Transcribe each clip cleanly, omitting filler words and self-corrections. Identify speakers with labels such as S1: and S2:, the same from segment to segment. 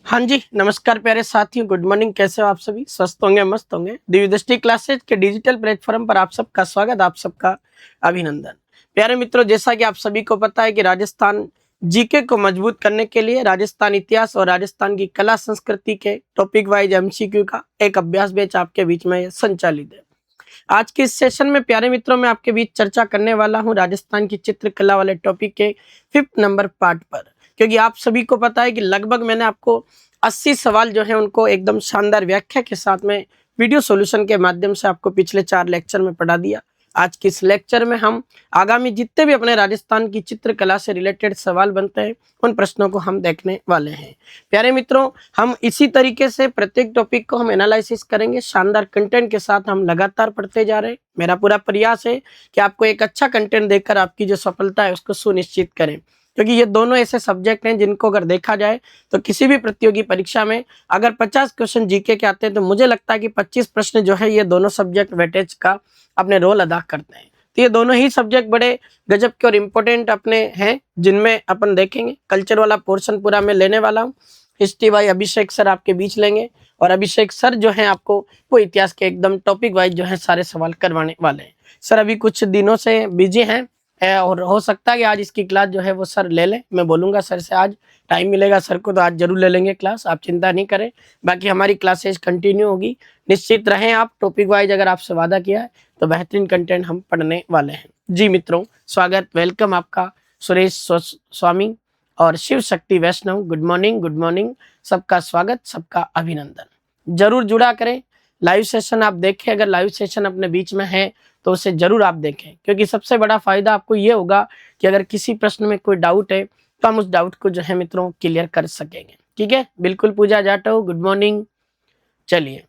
S1: हाँ जी, नमस्कार प्यारे साथियों, गुड मॉर्निंग। कैसे हो आप सभी? स्वस्थ होंगे, मस्त होंगे। दिव्य दृष्टि क्लासेज के डिजिटल प्लेटफॉर्म पर आप सबका स्वागत, आप सबका अभिनंदन। प्यारे मित्रों, जैसा कि आप सभी को पता है कि राजस्थान जीके को मजबूत करने के लिए राजस्थान इतिहास और राजस्थान की कला संस्कृति के टॉपिक वाइज एमसीक्यू का एक अभ्यास बैच आपके बीच में संचालित है। आज के इस सेशन में प्यारे मित्रों, मैं आपके बीच चर्चा करने वाला हूं राजस्थान की चित्रकला वाले टॉपिक के 5th नंबर पार्ट पर, क्योंकि आप सभी को पता है कि लगभग मैंने आपको 80 सवाल जो है उनको एकदम शानदार व्याख्या के साथ में वीडियो सॉल्यूशन के माध्यम से आपको पिछले 4 लेक्चर में पढ़ा दिया। आज के इस लेक्चर में हम आगामी जितने भी अपने राजस्थान की चित्रकला से रिलेटेड सवाल बनते हैं उन प्रश्नों को हम देखने वाले हैं। प्यारे मित्रों, हम इसी तरीके से प्रत्येक टॉपिक को हम एनालिसिस करेंगे, शानदार कंटेंट के साथ हम लगातार पढ़ते जा रहे हैं। मेरा पूरा प्रयास है कि आपको एक अच्छा कंटेंट देकर आपकी जो सफलता है उसको सुनिश्चित करें, क्योंकि ये दोनों ऐसे सब्जेक्ट हैं जिनको अगर देखा जाए तो किसी भी प्रतियोगी परीक्षा में अगर 50 क्वेश्चन जीके के आते हैं तो मुझे लगता है कि 25 प्रश्न जो है ये दोनों सब्जेक्ट वेटेज का अपने रोल अदा करते हैं। तो ये दोनों ही सब्जेक्ट बड़े गजब के और इम्पोर्टेंट अपने हैं, जिनमें अपन देखेंगे। कल्चर वाला पोर्शन पूरा मैं लेने वाला हूँ। हिस्ट्री वाई अभिषेक सर आपके बीच लेंगे, और अभिषेक सर जो है आपको वो इतिहास के एकदम टॉपिक वाइज जो है सारे सवाल करवाने वाले हैं। सर अभी कुछ दिनों से बिजी हैं और हो सकता है कि आज इसकी क्लास जो है वो सर ले लें। मैं बोलूँगा सर से, आज टाइम मिलेगा सर को तो आज जरूर ले लेंगे क्लास, आप चिंता नहीं करें। बाकी हमारी क्लासेज कंटिन्यू होगी, निश्चित रहें आप। टॉपिक वाइज अगर आपसे वादा किया है तो बेहतरीन कंटेंट हम पढ़ने वाले हैं। जी मित्रों, स्वागत, वेलकम आपका सुरेश स्वामी और Shiv Shakti Vaishnav. Good morning, good morning. सबका स्वागत, सबका अभिनंदन। जरूर जुड़ा करें। लाइव सेशन आप देखें, अगर लाइव सेशन अपने बीच में है तो उसे जरूर आप देखें, क्योंकि सबसे बड़ा फायदा आपको ये होगा कि अगर किसी प्रश्न में कोई डाउट है तो हम उस डाउट को जो है मित्रों क्लियर कर सकेंगे। ठीक है, बिल्कुल। पूजा जाटव, गुड मॉर्निंग। चलिए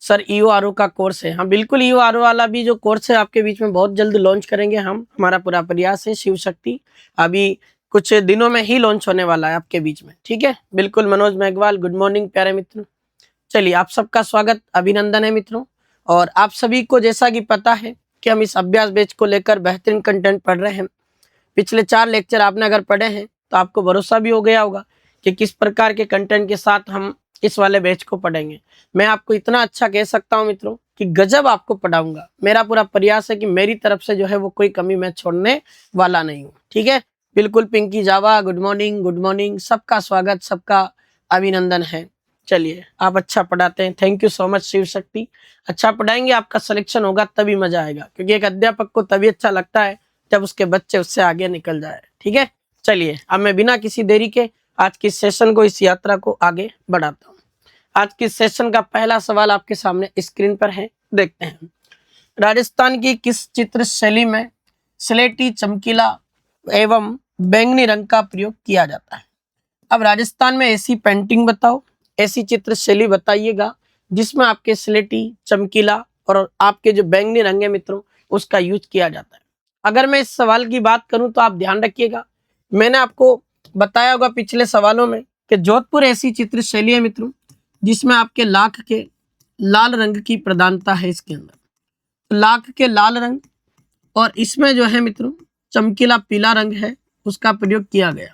S1: सर, ईओआरओ का कोर्स है। हाँ बिल्कुल, ईओआरओ वाला भी जो कोर्स है आपके बीच में बहुत जल्द लॉन्च करेंगे हम। हमारा पूरा प्रयास है। शिव शक्ति अभी कुछ दिनों में ही लॉन्च होने वाला है आपके बीच में। ठीक है, बिल्कुल। मनोज मेघवाल, गुड मॉर्निंग प्यारे मित्र। चलिए, आप सबका स्वागत, अभिनंदन है मित्रों। और आप सभी को जैसा कि पता है कि हम इस अभ्यास बैच को लेकर बेहतरीन कंटेंट पढ़ रहे हैं। पिछले 4 लेक्चर आपने अगर पढ़े हैं तो आपको भरोसा भी हो गया होगा कि किस प्रकार के कंटेंट के साथ हम इस वाले बैच को पढ़ेंगे। मैं आपको इतना अच्छा कह सकता हूं मित्रों कि गजब आपको पढ़ाऊंगा। मेरा पूरा प्रयास है कि मेरी तरफ से जो है वो कोई कमी मैं छोड़ने वाला नहीं हूँ। ठीक है, बिल्कुल। पिंकी जावा, गुड मॉर्निंग, गुड मॉर्निंग। सबका स्वागत, सबका अभिनंदन है। चलिए, आप अच्छा पढ़ाते हैं, thank you so much Shiv Shakti. अच्छा पढ़ाएंगे, आपका सिलेक्शन होगा तभी मजा आएगा, क्योंकि एक अध्यापक को तभी अच्छा लगता है जब उसके बच्चे उससे आगे निकल जाए। ठीक है, चलिए अब मैं बिना किसी देरी के आज की सेशन को, इस यात्रा को आगे बढ़ाता हूँ। आज की सेशन का पहला सवाल आपके सामने स्क्रीन पर है, देखते हैं। राजस्थान की किस चित्र शैली में स्लेटी, चमकीला एवं बैंगनी रंग का प्रयोग किया जाता है? अब राजस्थान में ऐसी पेंटिंग बताओ, ऐसी चित्र शैली बताइएगा जिसमें आपके स्लेटी, चमकीला और आपके जो बैंगनी रंग है मित्रों उसका यूज किया जाता है। अगर मैं इस सवाल की बात करूं तो आप ध्यान रखिएगा, मैंने आपको बताया होगा पिछले सवालों में कि जोधपुर ऐसी चित्र शैली है मित्रों जिसमें आपके लाख के लाल रंग की प्रधानता है। इसके अंदर लाख के लाल रंग और इसमें जो है मित्रों चमकीला पीला रंग है, उसका प्रयोग किया गया।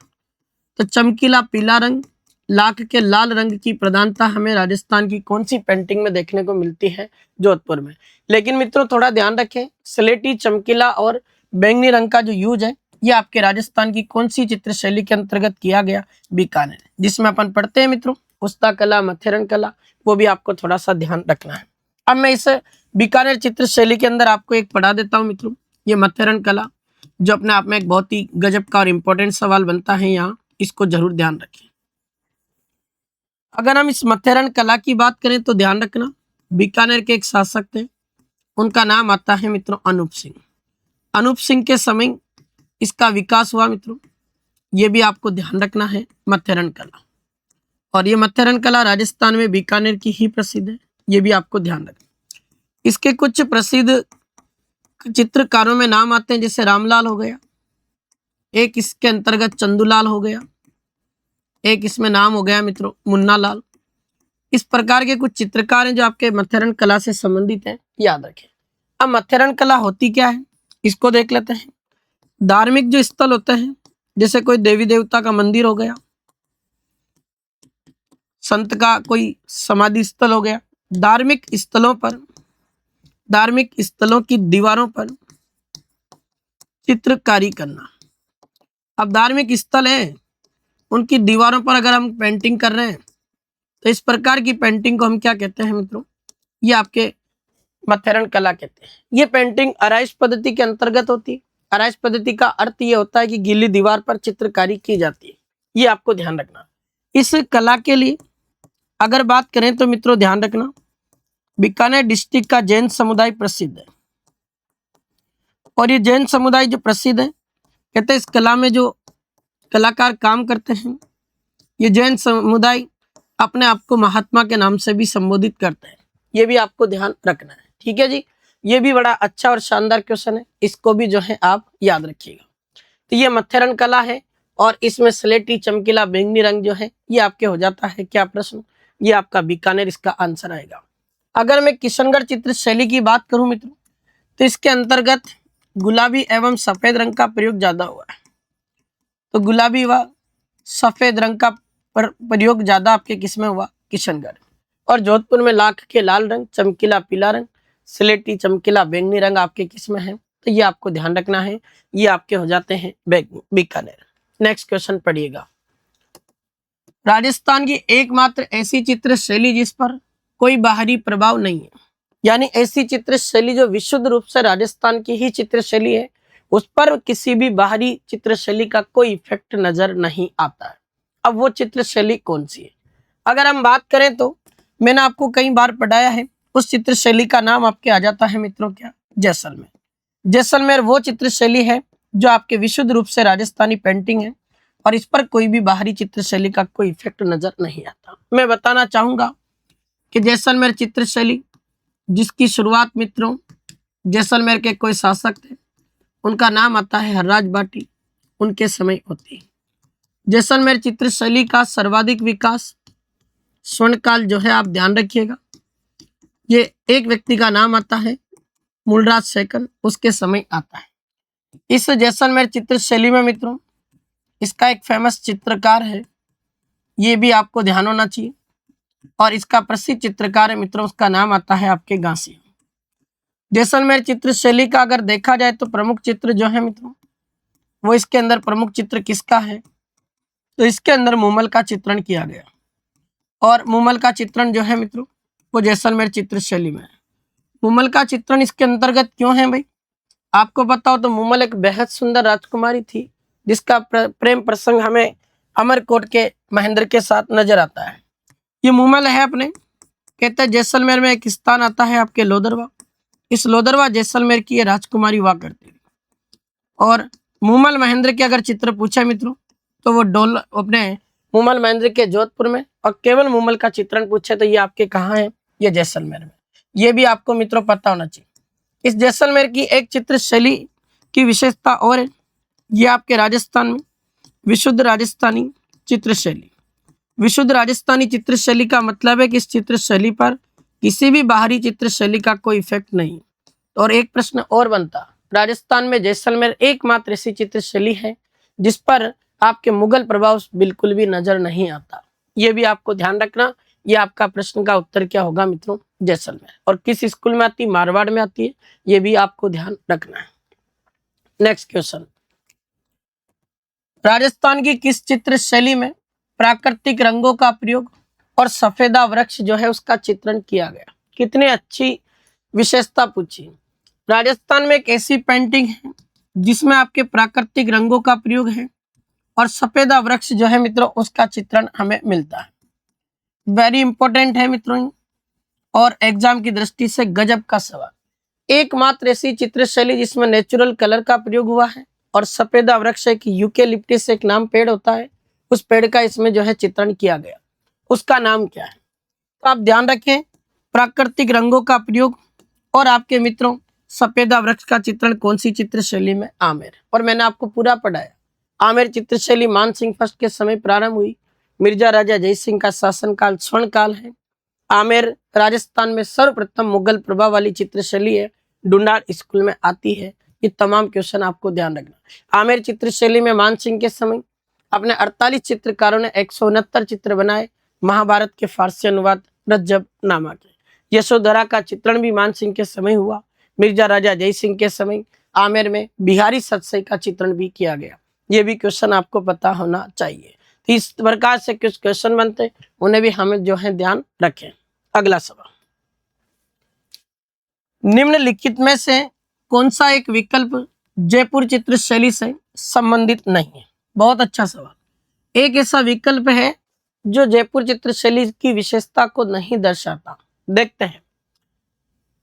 S1: तो चमकीला पीला रंग, लाख के लाल रंग की प्रधानता हमें राजस्थान की कौन सी पेंटिंग में देखने को मिलती है? जोधपुर में। लेकिन मित्रों थोड़ा ध्यान रखें, स्लेटी, चमकीला और बैंगनी रंग का जो यूज है ये आपके राजस्थान की कौन सी चित्र शैली के अंतर्गत किया गया? बीकानेर, जिसमें अपन पढ़ते हैं मित्रों उस्ता कला, मथेरन कला, वो भी आपको थोड़ा सा ध्यान रखना है। अब मैं इस बीकानेर चित्र शैली के अंदर आपको एक पढ़ा देता हूँ मित्रों, ये मथेरन कला, जो अपने आप में एक बहुत ही गजब का और इम्पोर्टेंट सवाल बनता है यहाँ, इसको जरूर ध्यान रखें। अगर हम इस मथेरन कला की बात करें तो ध्यान रखना, बीकानेर के एक शासक थे, उनका नाम आता है मित्रों अनूप सिंह। अनूप सिंह के समय इसका विकास हुआ मित्रों, ये भी आपको ध्यान रखना है, मथेरन कला। और ये मथेरन कला राजस्थान में बीकानेर की ही प्रसिद्ध है, ये भी आपको ध्यान रखना। इसके कुछ प्रसिद्ध चित्रकारों में नाम आते हैं, जैसे रामलाल हो गया, एक इसके अंतर्गत चंदूलाल हो गया, एक इसमें नाम हो गया मित्रों मुन्ना लाल। इस प्रकार के कुछ चित्रकार हैं जो आपके मथेरन कला से संबंधित हैं, याद रखें। अब मथेरन कला होती क्या है इसको देख लेते हैं। धार्मिक जो स्थल होते हैं, जैसे कोई देवी देवता का मंदिर हो गया, संत का कोई समाधि स्थल हो गया। धार्मिक स्थलों की दीवारों पर चित्रकारी करना। अब धार्मिक स्थल है, उनकी दीवारों पर अगर हम पेंटिंग कर रहे हैं तो इस प्रकार की पेंटिंग को हम क्या कहते हैं मित्रों? ये आपके मथेरन कला कहते हैं। ये पेंटिंग अराइस पद्धति के अंतर्गत होती है। अराइस पद्धति का अर्थ ये होता है कि गीली दीवार पर चित्रकारी की जाती है। ये आपको ध्यान रखना। इस कला के लिए अगर बात करें तो मित्रों ध्यान रखना, बीकानेर डिस्ट्रिक्ट का जैन समुदाय प्रसिद्ध है। और ये जैन समुदाय जो प्रसिद्ध है, कहते हैं इस कला में जो कलाकार काम करते हैं, ये जैन समुदाय अपने आप को महात्मा के नाम से भी संबोधित करते हैं। ये भी आपको ध्यान रखना है, ठीक है जी। ये भी बड़ा अच्छा और शानदार क्वेश्चन है, इसको भी जो है आप याद रखिएगा। तो ये मथेरन कला है और इसमें स्लेटी चमकीला बैंगनी रंग जो है ये आपके हो जाता है क्या प्रश्न? ये आपका बीकानेर इसका आंसर आएगा। अगर मैं किशनगढ़ चित्र शैली की बात करूं मित्रों, तो इसके अंतर्गत गुलाबी एवं सफेद रंग का प्रयोग ज्यादा हुआ है। तो गुलाबी व सफेद रंग का प्रयोग ज्यादा आपके किसमें हुआ? किशनगढ़। और जोधपुर में लाख के लाल रंग, चमकीला पीला रंग, स्लेटी चमकीला बैंगनी रंग आपके किसमें है? तो ये आपको ध्यान रखना है, ये आपके हो जाते हैं बीकानेर। नेक्स्ट क्वेश्चन पढ़िएगा। राजस्थान की एकमात्र ऐसी चित्र शैली जिस पर कोई बाहरी प्रभाव नहीं है, यानी ऐसी चित्र शैली जो विशुद्ध रूप से राजस्थान की ही चित्र शैली है, उस पर किसी भी बाहरी चित्र शैली का कोई इफेक्ट नजर नहीं आता है। अब वो चित्र शैली कौन सी है? अगर हम बात करें तो मैंने आपको कई बार पढ़ाया है, उस चित्र शैली का नाम आपके आ जाता है मित्रों क्या? जैसलमेर। जैसलमेर वो चित्र शैली है जो आपके विशुद्ध रूप से राजस्थानी पेंटिंग है और इस पर कोई भी बाहरी चित्र शैली का कोई इफेक्ट नजर नहीं आता। मैं बताना चाहूंगा कि जैसलमेर चित्र शैली जिसकी शुरुआत मित्रों जैसलमेर के कोई शासक थे, उनका नाम आता है हर्राज बाटी, उनके समय होती है। जैसलमेर चित्र शैली का सर्वाधिक विकास स्वर्णकाल जो है आप ध्यान रखिएगा, ये एक व्यक्ति का नाम आता है मूलराज सैकन, उसके समय आता है। इस जैसलमेर चित्र शैली में मित्रों इसका एक फेमस चित्रकार है, ये भी आपको ध्यान होना चाहिए। और इसका प्रसिद्ध चित्रकार है मित्रों, उसका नाम आता है आपके गांसी। जैसलमेर चित्र शैली का अगर देखा जाए तो प्रमुख चित्र जो है मित्रों वो इसके अंदर प्रमुख चित्र किसका है? तो इसके अंदर मूमल का चित्रण किया गया और मूमल का चित्रण जो है मित्रों वो जैसलमेर चित्र शैली में है। मूमल का चित्रण इसके अंतर्गत क्यों है भाई? आपको पता हो तो मूमल एक बेहद सुंदर राजकुमारी थी जिसका प्रेम प्रसंग हमें अमरकोट के महेंद्र के साथ नजर आता है। ये मूमल है अपने, कहते हैं जैसलमेर में एक स्थान आता है आपके लोदरवा। इस लोदरवा जैसलमेर की ये राजकुमारी हुआ करती थी। और मूमल महेंद्र के अगर चित्र पूछे मित्रों तो वो अपने मूमल महेंद्र के जोधपुर में, और केवल मूमल का चित्रण पूछे तो ये आपके कहाँ है? ये जैसलमेर में। ये भी आपको मित्रों पता होना चाहिए। इस जैसलमेर की एक चित्र शैली की विशेषता और है, ये आपके राजस्थान में विशुद्ध राजस्थानी चित्र शैली। विशुद्ध राजस्थानी चित्र शैली का मतलब है कि इस चित्र शैली पर किसी भी बाहरी चित्र शैली का कोई इफेक्ट नहीं। और एक प्रश्न और बनता, राजस्थान में जैसलमेर एकमात्र ऐसी चित्र शैली है जिस पर आपके मुगल प्रभाव बिल्कुल भी नजर नहीं आता। ये भी आपको ध्यान रखना। ये आपका प्रश्न का उत्तर क्या होगा मित्रों? जैसलमेर। और किस स्कूल में आती है? मारवाड़ में आती है। ये भी आपको ध्यान रखना है। नेक्स्ट क्वेश्चन, राजस्थान की किस चित्र शैली में प्राकृतिक रंगों का प्रयोग और सफेदा वृक्ष जो है उसका चित्रण किया गया? कितनी अच्छी विशेषता पूछी। राजस्थान में एक ऐसी पेंटिंग है जिसमें आपके प्राकृतिक रंगों का प्रयोग है और सफेदा वृक्ष जो है मित्रों उसका चित्रण हमें मिलता है। वेरी इंपॉर्टेंट है मित्रों और एग्जाम की दृष्टि से गजब का सवाल। एकमात्र ऐसी चित्र शैली जिसमें नेचुरल कलर का प्रयोग हुआ है और सफेदा वृक्ष एक यूकेलिप्टिस एक नाम पेड़ होता है, उस पेड़ का इसमें जो है चित्रण किया गया, उसका नाम क्या है? तो आप ध्यान रखें, प्राकृतिक रंगों का प्रयोग और आपके मित्रों सफेदा वृक्ष का चित्रण कौन सी चित्र शैली में? आमेर। और मैंने आपको पूरा पढ़ाया, आमेर चित्र शैली मान सिंह फर्स्ट के समय प्रारंभ हुई। मिर्जा राजा जय सिंह का शासनकाल स्वर्ण काल है। आमेर राजस्थान में सर्वप्रथम मुगल प्रभाव वाली चित्र शैली है, डुंडार स्कूल में आती है। ये तमाम क्वेश्चन आपको ध्यान रखना। आमेर चित्र शैली में मान सिंह के समय अपने 48 चित्रकारों ने 169 चित्र बनाए महाभारत के फारसी अनुवाद रज्जबनामा के। यशोधरा का चित्रण भी मान सिंह के समय हुआ। मिर्जा राजा जय सिंह के समय आमेर में बिहारी सतसई का चित्रण भी किया गया। ये भी क्वेश्चन आपको पता होना चाहिए। तो इस प्रकार से कुछ क्वेश्चन बनते, उन्हें भी हमें जो है ध्यान रखें। अगला सवाल, निम्नलिखित में से कौन सा एक विकल्प जयपुर चित्र शैली से संबंधित नहीं है? बहुत अच्छा सवाल। एक ऐसा विकल्प है जो जयपुर चित्र शैली की विशेषता को नहीं दर्शाता। देखते हैं।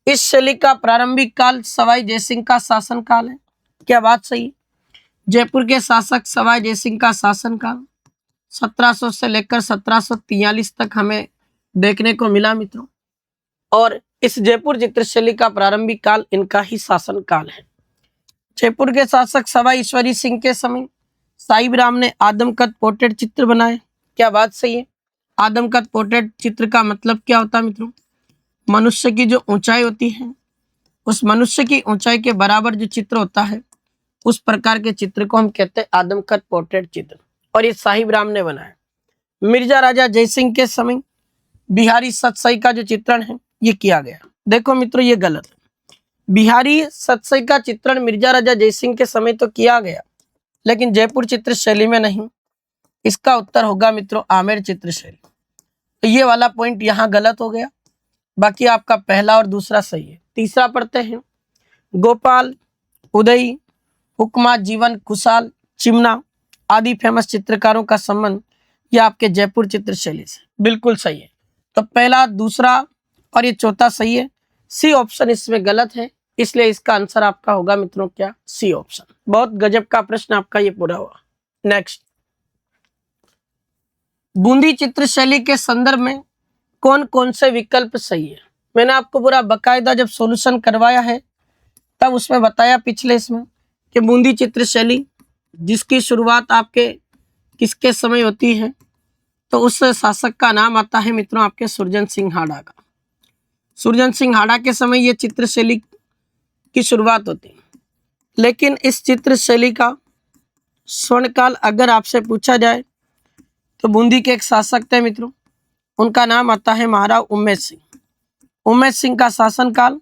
S1: इस शैली का प्रारंभिक काल सवाई जयसिंह का शासन काल है। क्या बात सही? जयपुर के शासक सवाई जयसिंह का शासन काल 1700 से लेकर 1743 तक हमें देखने को मिला मित्रों। और इस जयपुर चित्र शैली का प्रारंभिक काल इनका ही शासन काल है। जयपुर के शासक सवाई ईश्वरी सिंह के समय साहिब राम ने आदमकद पोर्ट्रेट चित्र बनाए। क्या बात सही है? आदमकद पोर्ट्रेट चित्र का मतलब क्या होता है मित्रों? मनुष्य की जो ऊंचाई होती है, उस मनुष्य की ऊंचाई के बराबर जो चित्र होता है, उस प्रकार के चित्र को हम कहते हैं आदमकद पोर्ट्रेट चित्र। और ये साहिब राम ने बनाया। मिर्जा राजा जयसिंह के समय बिहारी सतसई का जो चित्रण है ये किया गया। देखो मित्रों, ये गलत है। बिहारी सतसई का चित्रण मिर्जा राजा जयसिंह के समय तो किया गया, लेकिन जयपुर चित्र शैली में नहीं। इसका उत्तर होगा मित्रों आमेर चित्र शैली। तो ये वाला पॉइंट यहाँ गलत हो गया। बाकी आपका पहला और दूसरा सही है। तीसरा पढ़ते हैं। गोपाल, उदय, हुक्मा, जीवन, कुशाल, चिमना आदि फेमस चित्रकारों का संबंध ये आपके जयपुर चित्र शैली से बिल्कुल सही है। तो पहला, दूसरा और ये चौथा सही है। सी ऑप्शन इसमें गलत है, इसलिए इसका आंसर आपका होगा मित्रों क्या? C option. बहुत गजब का प्रश्न आपका ये पूरा हुआ। नेक्स्ट, बूंदी चित्र शैली के संदर्भ में कौन कौन से विकल्प सही है? मैंने आपको पूरा बकायदा जब सॉल्यूशन करवाया है तब उसमें बताया पिछले इसमें कि बूंदी चित्र शैली जिसकी शुरुआत आपके किसके समय होती है, तो उस शासक का नाम आता है मित्रों आपके सुरजन सिंह हाड़ा का। सुरजन सिंह हाड़ा के समय ये चित्र शैली की शुरुआत होती है। लेकिन इस चित्र शैली का स्वर्णकाल अगर आपसे पूछा जाए तो बूंदी के एक शासक थे मित्रों, उनका नाम आता है महाराव उम्मेद सिंह। उम्मेद सिंह का शासनकाल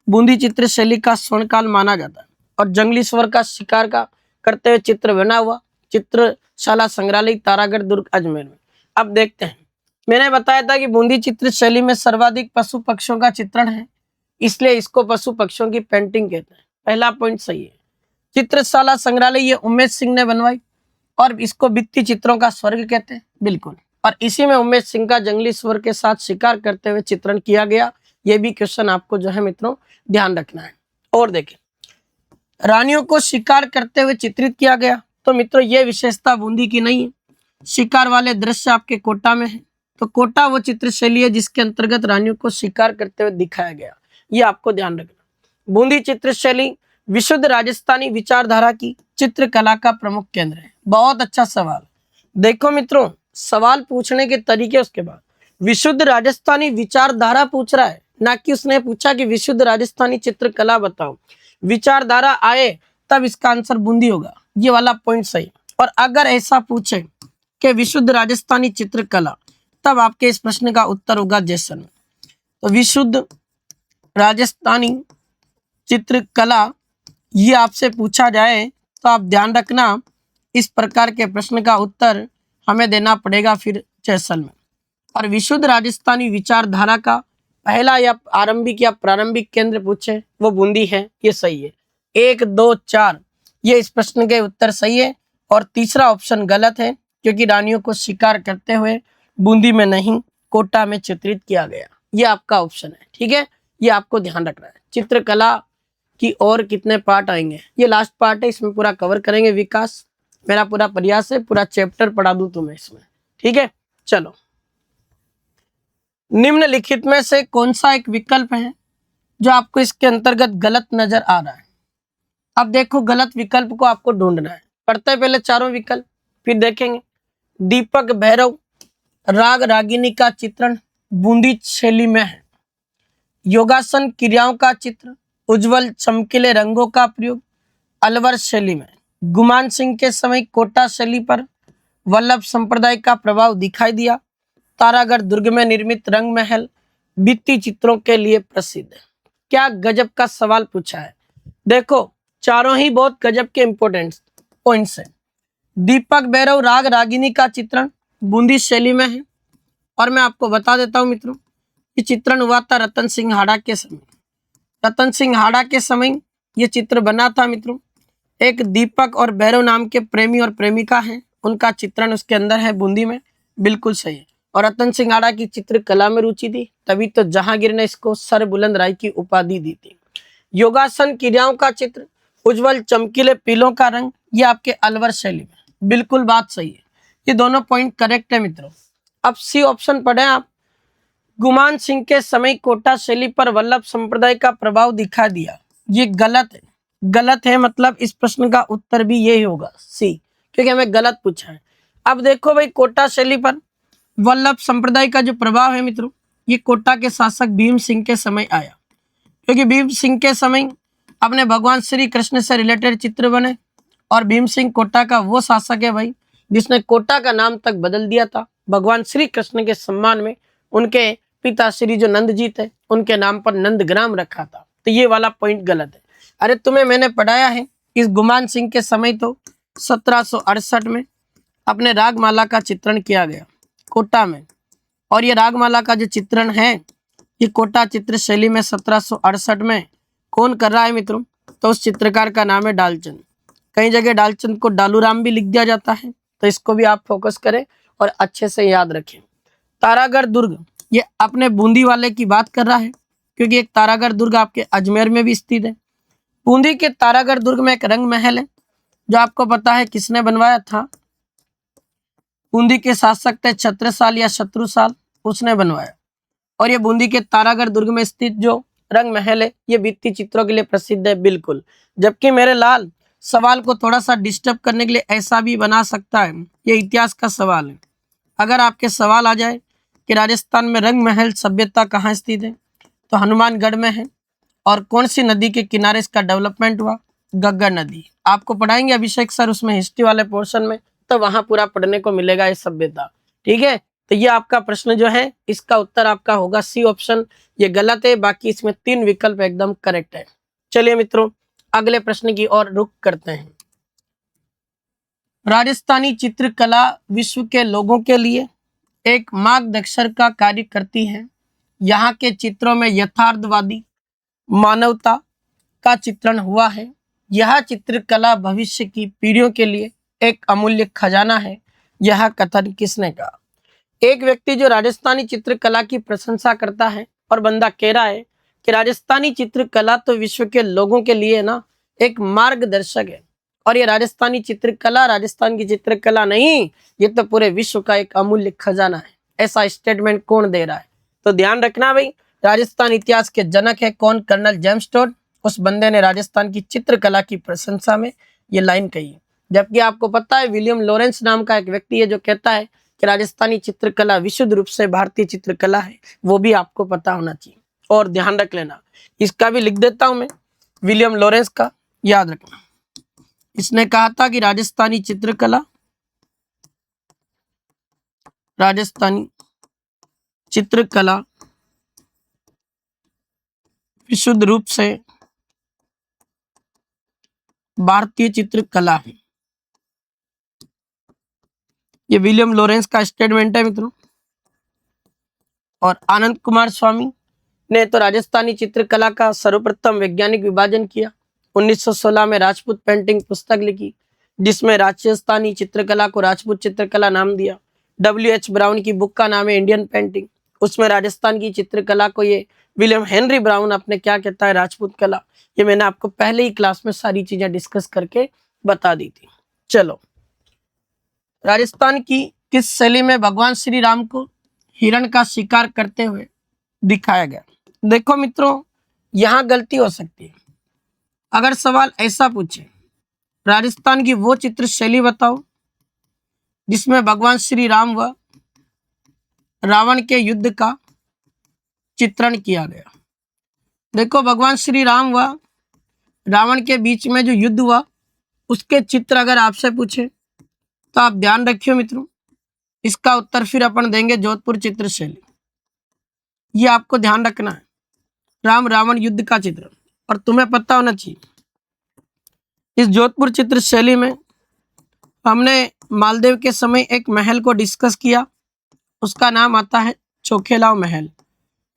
S1: बूंदी चित्र शैली का स्वर्णकाल माना जाता है। और जंगली स्वर का शिकार का करते हुए चित्र बना हुआ चित्रशाला संग्रहालय तारागढ़ दुर्ग अजमेर में। अब देखते हैं, मैंने बताया था कि बूंदी चित्र शैली में सर्वाधिक पशु पक्षियों का चित्रण है, इसलिए इसको पशु पक्षियों की पेंटिंग कहते हैं। पहला पॉइंट सही है। चित्रशाला संग्रहालय ये उम्मेद सिंह ने बनवाई और इसको भित्ति चित्रों का स्वर्ग कहते हैं बिल्कुल। और इसी में उम्मेद सिंह का जंगली स्वर के साथ शिकार करते हुए चित्रण किया गया। ये भी क्वेश्चन आपको जो है मित्रों ध्यान रखना है। और देखें, रानियों को शिकार करते हुए चित्रित किया गया, तो मित्रों ये विशेषता बूंदी की नहीं है। शिकार वाले दृश्य आपके कोटा में है, तो कोटा वो चित्र शैली है जिसके अंतर्गत रानियों को शिकार करते हुए दिखाया गया। ये आपको ध्यान रखना। बूंदी चित्र शैली विशुद्ध राजस्थानी विचारधारा की चित्रकला का प्रमुख केंद्र है। बहुत अच्छा सवाल। देखो मित्रों, सवाल पूछने के तरीके, उसके बाद विशुद्ध राजस्थानी विचारधारा पूछ रहा है, ना कि उसने पूछा कि विशुद्ध राजस्थानी चित्रकला बताओ। विचारधारा आए तब इसका आंसर बूंदी होगा। ये वाला पॉइंट सही। और अगर ऐसा पूछे कि विशुद्ध राजस्थानी चित्रकला, तब आपके इस प्रश्न का उत्तर होगा जैसलमेर। तो विशुद्ध राजस्थानी चित्रकला ये आपसे पूछा जाए तो आप ध्यान रखना, इस प्रकार के प्रश्न का उत्तर हमें देना पड़ेगा फिर जैसलमेर। और विशुद्ध राजस्थानी विचारधारा का पहला या आरंभिक या प्रारंभिक केंद्र पूछे वो बूंदी है, ये सही है। 1, 2, 4 ये इस प्रश्न के उत्तर सही है। और तीसरा ऑप्शन गलत है, क्योंकि रानियों को शिकार करते हुए बूंदी में नहीं कोटा में चित्रित किया गया। ये आपका ऑप्शन है, ठीक है। ये आपको ध्यान रखना है। चित्रकला की और कितने पार्ट आएंगे, ये लास्ट पार्ट है, इसमें पूरा कवर करेंगे विकास। मेरा पूरा प्रयास है पूरा चैप्टर पढ़ा दूं तुम्हें इसमें, ठीक है। चलो, निम्नलिखित में से कौन सा एक विकल्प है जो आपको इसके अंतर्गत गलत नजर आ रहा है? अब देखो, गलत विकल्प को आपको ढूंढना है। पढ़ते हैं पहले चारों विकल्प, फिर देखेंगे। दीपक भैरव राग रागिनी का चित्रण बूंदी शैली में है। योगासन क्रियाओं का चित्र, उज्जवल चमकीले रंगों का प्रयोग अलवर शैली में। गुमान सिंह के समय कोटा शैली पर वल्लभ संप्रदाय का प्रभाव दिखाई दिया। तारागढ़ दुर्ग में निर्मित रंग महल भित्ति चित्रों के लिए प्रसिद्ध है। क्या गजब का सवाल पूछा है। देखो चारों ही बहुत गजब के इंपॉर्टेंट पॉइंट्स हैं। दीपक भैरव राग रागिनी का चित्रण बूंदी शैली में है। और मैं आपको बता देता हूं मित्रों, ये चित्रण हुआ था रतन सिंह हाड़ा के समय। रतन सिंह हाड़ा के समय ये चित्र बना था मित्रों। एक दीपक और भैरव नाम के प्रेमी और प्रेमिका हैं, उनका चित्रण उसके अंदर है बूंदी में। बिल्कुल सही है। और रतन सिंह हाड़ा की चित्रकला में रुचि थी, तभी तो जहांगीर ने इसको सर बुलंद राय की उपाधि दी थी। योगासन क्रियाओं का चित्र उज्जवल चमकीले पीलों का रंग, ये आपके अलवर शैली में। बिल्कुल बात सही है, ये दोनों पॉइंट करेक्ट है मित्रों। अब सी ऑप्शन पढ़े आप। गुमान सिंह के समय कोटा शैली पर वल्लभ संप्रदाय का प्रभाव दिखा दिया, ये गलत है। गलत है मतलब इस प्रश्न का उत्तर भी यही होगा सी, क्योंकि हमें गलत पूछा है। अब देखो भाई, कोटा शैली पर वल्लभ संप्रदाय का जो प्रभाव है मित्रों, ये कोटा के शासक भीम सिंह के समय आया, क्योंकि भीम सिंह के समय अपने भगवान श्री कृष्ण से रिलेटेड चित्र बने। और भीम सिंह कोटा का वो शासक है भाई जिसने कोटा का नाम तक बदल दिया था भगवान श्री कृष्ण के सम्मान में। उनके पिता श्री जो नंद जी थे, उनके नाम पर नंदग्राम रखा था। तो ये वाला पॉइंट गलत है। अरे तुम्हें मैंने पढ़ाया है, इस गुमान सिंह के समय तो 1768 में अपने रागमाला का चित्रण किया गया कोटा में। और ये रागमाला का जो चित्रण है, ये कोटा चित्र शैली में 1768 में कौन कर रहा है मित्रों? तो उस चित्रकार का नाम है डालचंद। कई जगह डालचंद को डालूराम भी लिख दिया जाता है, तो इसको भी आप फोकस करें और अच्छे से याद रखें। तारागढ़ दुर्ग, ये अपने बूंदी वाले की बात कर रहा है, क्योंकि एक तारागढ़ दुर्ग आपके अजमेर में भी स्थित है। बूंदी के तारागढ़ दुर्ग में एक रंग महल है, जो आपको पता है किसने बनवाया था? बूंदी के शासक थे छत्रसाल या शत्रुसाल, उसने बनवाया। और ये बूंदी के तारागढ़ दुर्ग में स्थित जो रंग महल है, ये भित्ति चित्रों के लिए प्रसिद्ध है। बिल्कुल। जबकि मेरे लाल, सवाल को थोड़ा सा डिस्टर्ब करने के लिए ऐसा भी बना सकता है, ये इतिहास का सवाल है। अगर आपके सवाल आ जाए कि राजस्थान में रंग महल सभ्यता कहाँ स्थित है, तो हनुमानगढ़ में है। और कौन सी नदी के किनारे इसका डेवलपमेंट हुआ? गग्गर नदी। आपको पढ़ाएंगे अभिषेक सर उसमें हिस्ट्री वाले पोर्शन में, तो वहां पूरा पढ़ने को मिलेगा ये सभ्यता। ठीक है, तो ये आपका प्रश्न जो है, इसका उत्तर आपका होगा सी ऑप्शन। ये गलत है, बाकी इसमें 3 विकल्प एकदम करेक्ट है। चलिए मित्रों, अगले प्रश्न की ओर रुख करते हैं। राजस्थानी चित्रकला विश्व के लोगों के लिए एक मार्गदर्शक का कार्य करती है। यहाँ के चित्रों में यथार्थवादी मानवता का चित्रण हुआ है। यह चित्रकला भविष्य की पीढ़ियों के लिए एक अमूल्य खजाना है। यह कथन किसने कहा? एक व्यक्ति जो राजस्थानी चित्रकला की प्रशंसा करता है और बंदा कह रहा है कि राजस्थानी चित्रकला तो विश्व के लोगों के लिए ना एक मार्गदर्शक है। और ये राजस्थानी चित्रकला राजस्थान की चित्रकला नहीं, ये तो पूरे विश्व का एक अमूल्य खजाना है। ऐसा स्टेटमेंट कौन दे रहा है? तो ध्यान रखना भाई, राजस्थान इतिहास के जनक है कौन? Colonel James Tod. उस बंदे ने राजस्थान की चित्रकला की प्रशंसा में ये लाइन कही है। जबकि आपको पता है विलियम लॉरेंस नाम का एक व्यक्ति है जो कहता है कि राजस्थानी चित्रकला विशुद्ध रूप से भारतीय चित्रकला है। वो भी आपको पता होना चाहिए और ध्यान रख लेना। इसका भी लिख देता हूं मैं, विलियम लॉरेंस का याद रखना। इसने कहा था कि राजस्थानी चित्रकला विशुद्ध रूप से भारतीय चित्रकला है। ये विलियम लॉरेंस का स्टेटमेंट है मित्रों। और आनंद कुमार स्वामी ने तो राजस्थानी चित्रकला का सर्वप्रथम वैज्ञानिक विभाजन किया। 1916 में राजपूत पेंटिंग पुस्तक लिखी, जिसमें राजस्थानी चित्रकला को राजपूत चित्रकला नाम दिया। W.H. ब्राउन की बुक का नाम है इंडियन पेंटिंग। उसमें राजस्थान की चित्रकला को ये विलियम हेनरी ब्राउन अपने क्या कहता है? राजपूत कला। ये मैंने आपको पहले ही क्लास में सारी चीजें डिस्कस करके बता दी थी। चलो, राजस्थान की किस शैली में भगवान श्री राम को हिरण का शिकार करते हुए दिखाया गया? देखो मित्रों, यहां गलती हो सकती है। अगर सवाल ऐसा पूछे, राजस्थान की वो चित्र शैली बताओ जिसमें भगवान श्री राम व रावण के युद्ध का चित्रण किया गया। देखो, भगवान श्री राम व रावण के बीच में जो युद्ध हुआ, उसके चित्र अगर आपसे पूछे तो आप ध्यान रखियो मित्रों, इसका उत्तर फिर अपन देंगे जोधपुर चित्र शैली। ये आपको ध्यान रखना है, राम रावण युद्ध का चित्र। और तुम्हें पता होना चाहिए इस जोधपुर चित्र शैली में हमने मालदेव के समय एक महल को डिस्कस किया, उसका नाम आता है चोखेलाव महल।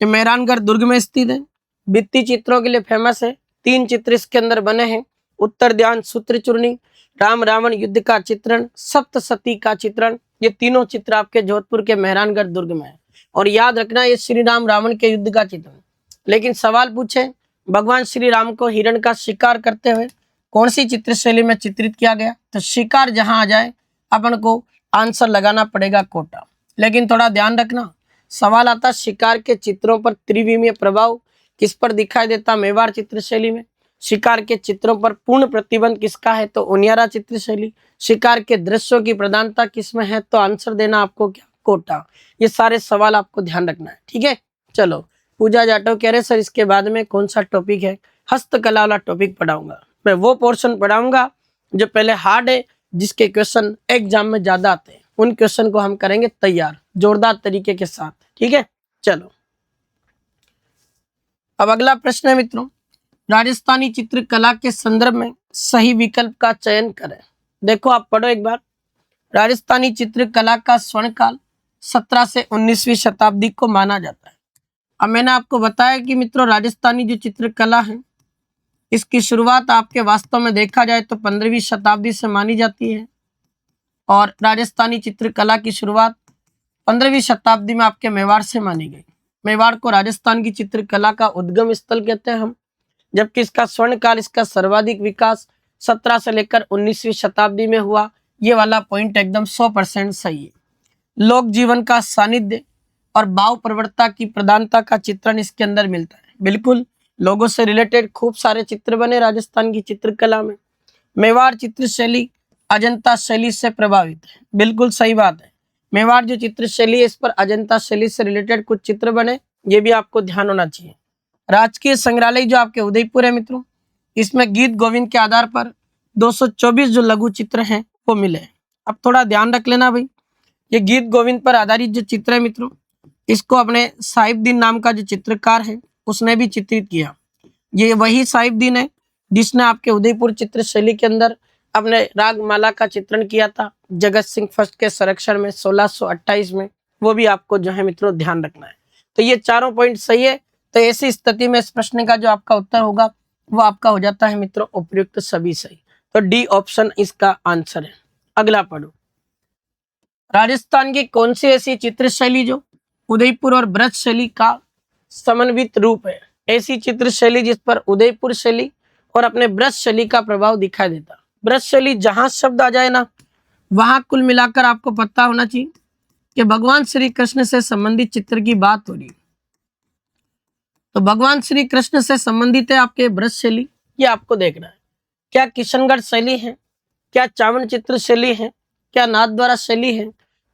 S1: ये मेहरानगढ़ दुर्ग में स्थित है, भित्ति चित्रों के लिए फेमस है। 3 चित्र इसके अंदर बने हैं, उत्तर ध्यान, सूत्र चूर्णी, राम रावण युद्ध का चित्रण, सप्तसती का चित्रण। ये तीनों चित्र आपके जोधपुर के मेहरानगढ़ दुर्ग में है। और याद रखना ये श्री राम रावण के युद्ध का चित्रण। लेकिन सवाल पूछे भगवान श्री राम को हिरण का शिकार करते हुए कौन सी चित्र शैली में चित्रित किया गया, तो शिकार जहां आ जाए अपन को आंसर लगाना पड़ेगा कोटा। लेकिन थोड़ा ध्यान रखना, सवाल आता शिकार के चित्रों पर त्रिविमीय प्रभाव किस पर दिखाई देता, मेवाड़ चित्र शैली में। शिकार के चित्रों पर पूर्ण प्रतिबंध किसका है, तो उनियारा चित्र शैली। शिकार के दृश्यों की प्रधानता किसमें है, तो आंसर देना आपको क्या, कोटा। ये सारे सवाल आपको ध्यान रखना है, ठीक है। चलो, पूजा जाटव कह रहे सर इसके बाद में कौन सा टॉपिक है, हस्तकला वाला टॉपिक पढ़ाऊंगा। मैं वो पोर्शन पढ़ाऊंगा जो पहले हार्ड है, जिसके क्वेश्चन एग्जाम में ज्यादा आते हैं, उन क्वेश्चन को हम करेंगे तैयार जोरदार तरीके के साथ, ठीक है। चलो, अब अगला प्रश्न है मित्रों, राजस्थानी चित्रकला के संदर्भ में सही विकल्प का चयन करें। देखो आप पढ़ो एक बार, राजस्थानी चित्रकला का स्वर्णकाल 17 से 19वीं शताब्दी को माना जाता है। अब मैंने आपको बताया कि मित्रों राजस्थानी जो चित्रकला है इसकी शुरुआत आपके वास्तव में देखा जाए तो 15वीं शताब्दी से मानी जाती है। और राजस्थानी चित्रकला की शुरुआत 15वीं शताब्दी में आपके मेवाड़ से मानी गई। मेवाड़ को राजस्थान की चित्रकला का उद्गम स्थल कहते हैं हम, जबकि इसका स्वर्णकाल, इसका सर्वाधिक विकास 17 से लेकर 19वीं शताब्दी में हुआ। ये वाला पॉइंट एकदम 100% सही है। लोक जीवन का सानिध्य और भाव प्रवणता की प्रधानता का चित्रण इसके अंदर मिलता है। बिल्कुल, लोगों से रिलेटेड खूब सारे चित्र बने राजस्थान की चित्रकला में। मेवाड़ चित्र शैली अजंता शैली से प्रभावित है, बिल्कुल सही बात है। मेवाड़ जो चित्र शैली है इस पर अजंता शैली से रिलेटेड कुछ चित्र बने, ये भी आपको ध्यान होना चाहिए। राजकीय संग्रहालय जो आपके उदयपुर है मित्रों, इसमें गीत गोविंद के आधार पर 224 जो लघु चित्र हैं वो मिले। अब थोड़ा ध्यान रख लेना भाई, ये गीत गोविंद पर आधारित जो चित्र है मित्रों, इसको अपने साहिबदीन नाम का जो चित्रकार है उसने भी चित्रित किया। ये वही साहिबदीन है जिसने आपके उदयपुर चित्र शैली के अंदर अपने रागमाला का चित्रण किया था जगत सिंह फर्स्ट के संरक्षण में 1628 में। वो भी आपको जो है मित्रों ध्यान रखना है। तो ये चारों पॉइंट सही है। तो ऐसी स्थिति में इस प्रश्न का जो आपका उत्तर होगा वो आपका हो जाता है मित्रों उपयुक्त सभी सही। तो डी ऑप्शन इसका आंसर है। अगला पढ़ो, राजस्थान की कौन सी ऐसी चित्र शैली जो उदयपुर और ब्रज शैली का समन्वित रूप है। ऐसी चित्र शैली जिस पर उदयपुर शैली और अपने ब्रज शैली का प्रभाव दिखाई देता। ब्रज शैली जहां शब्द आ जाए ना वहां कुल मिलाकर आपको पता होना चाहिए कि भगवान श्री कृष्ण से संबंधित चित्र की बात हो रही है। तो भगवान श्री कृष्ण से संबंधित है आपके ब्रज शैली, ये आपको देखना है। क्या किशनगढ़ शैली है, क्या चावंड चित्र शैली है, क्या नाथद्वारा शैली है,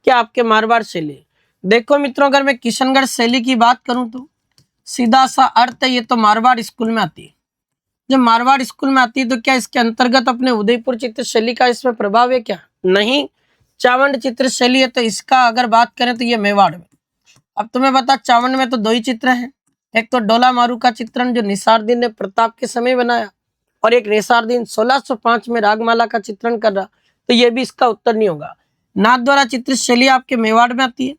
S1: क्या आपके मारवाड़ शैली है। देखो मित्रों, अगर मैं किशनगढ़ शैली की बात करूं तो सीधा सा अर्थ है ये तो मारवाड़ स्कूल में आती है। जब मारवाड़ स्कूल में आती है तो क्या इसके अंतर्गत अपने उदयपुर चित्र शैली का इसमें प्रभाव है क्या, नहीं। चावंड चित्र शैली है तो इसका अगर बात करें तो ये मेवाड़ में। अब तुम्हें बता चावंड में तो 2 ही चित्र हैं, एक तो डोला मारू का चित्रण जो निसारदीन ने प्रताप के समय बनाया और एक निसारदीन 1605 में रागमाला का चित्रण कर रहा। तो ये भी इसका उत्तर नहीं होगा। नाथद्वारा चित्र शैली आपके मेवाड़ में आती है।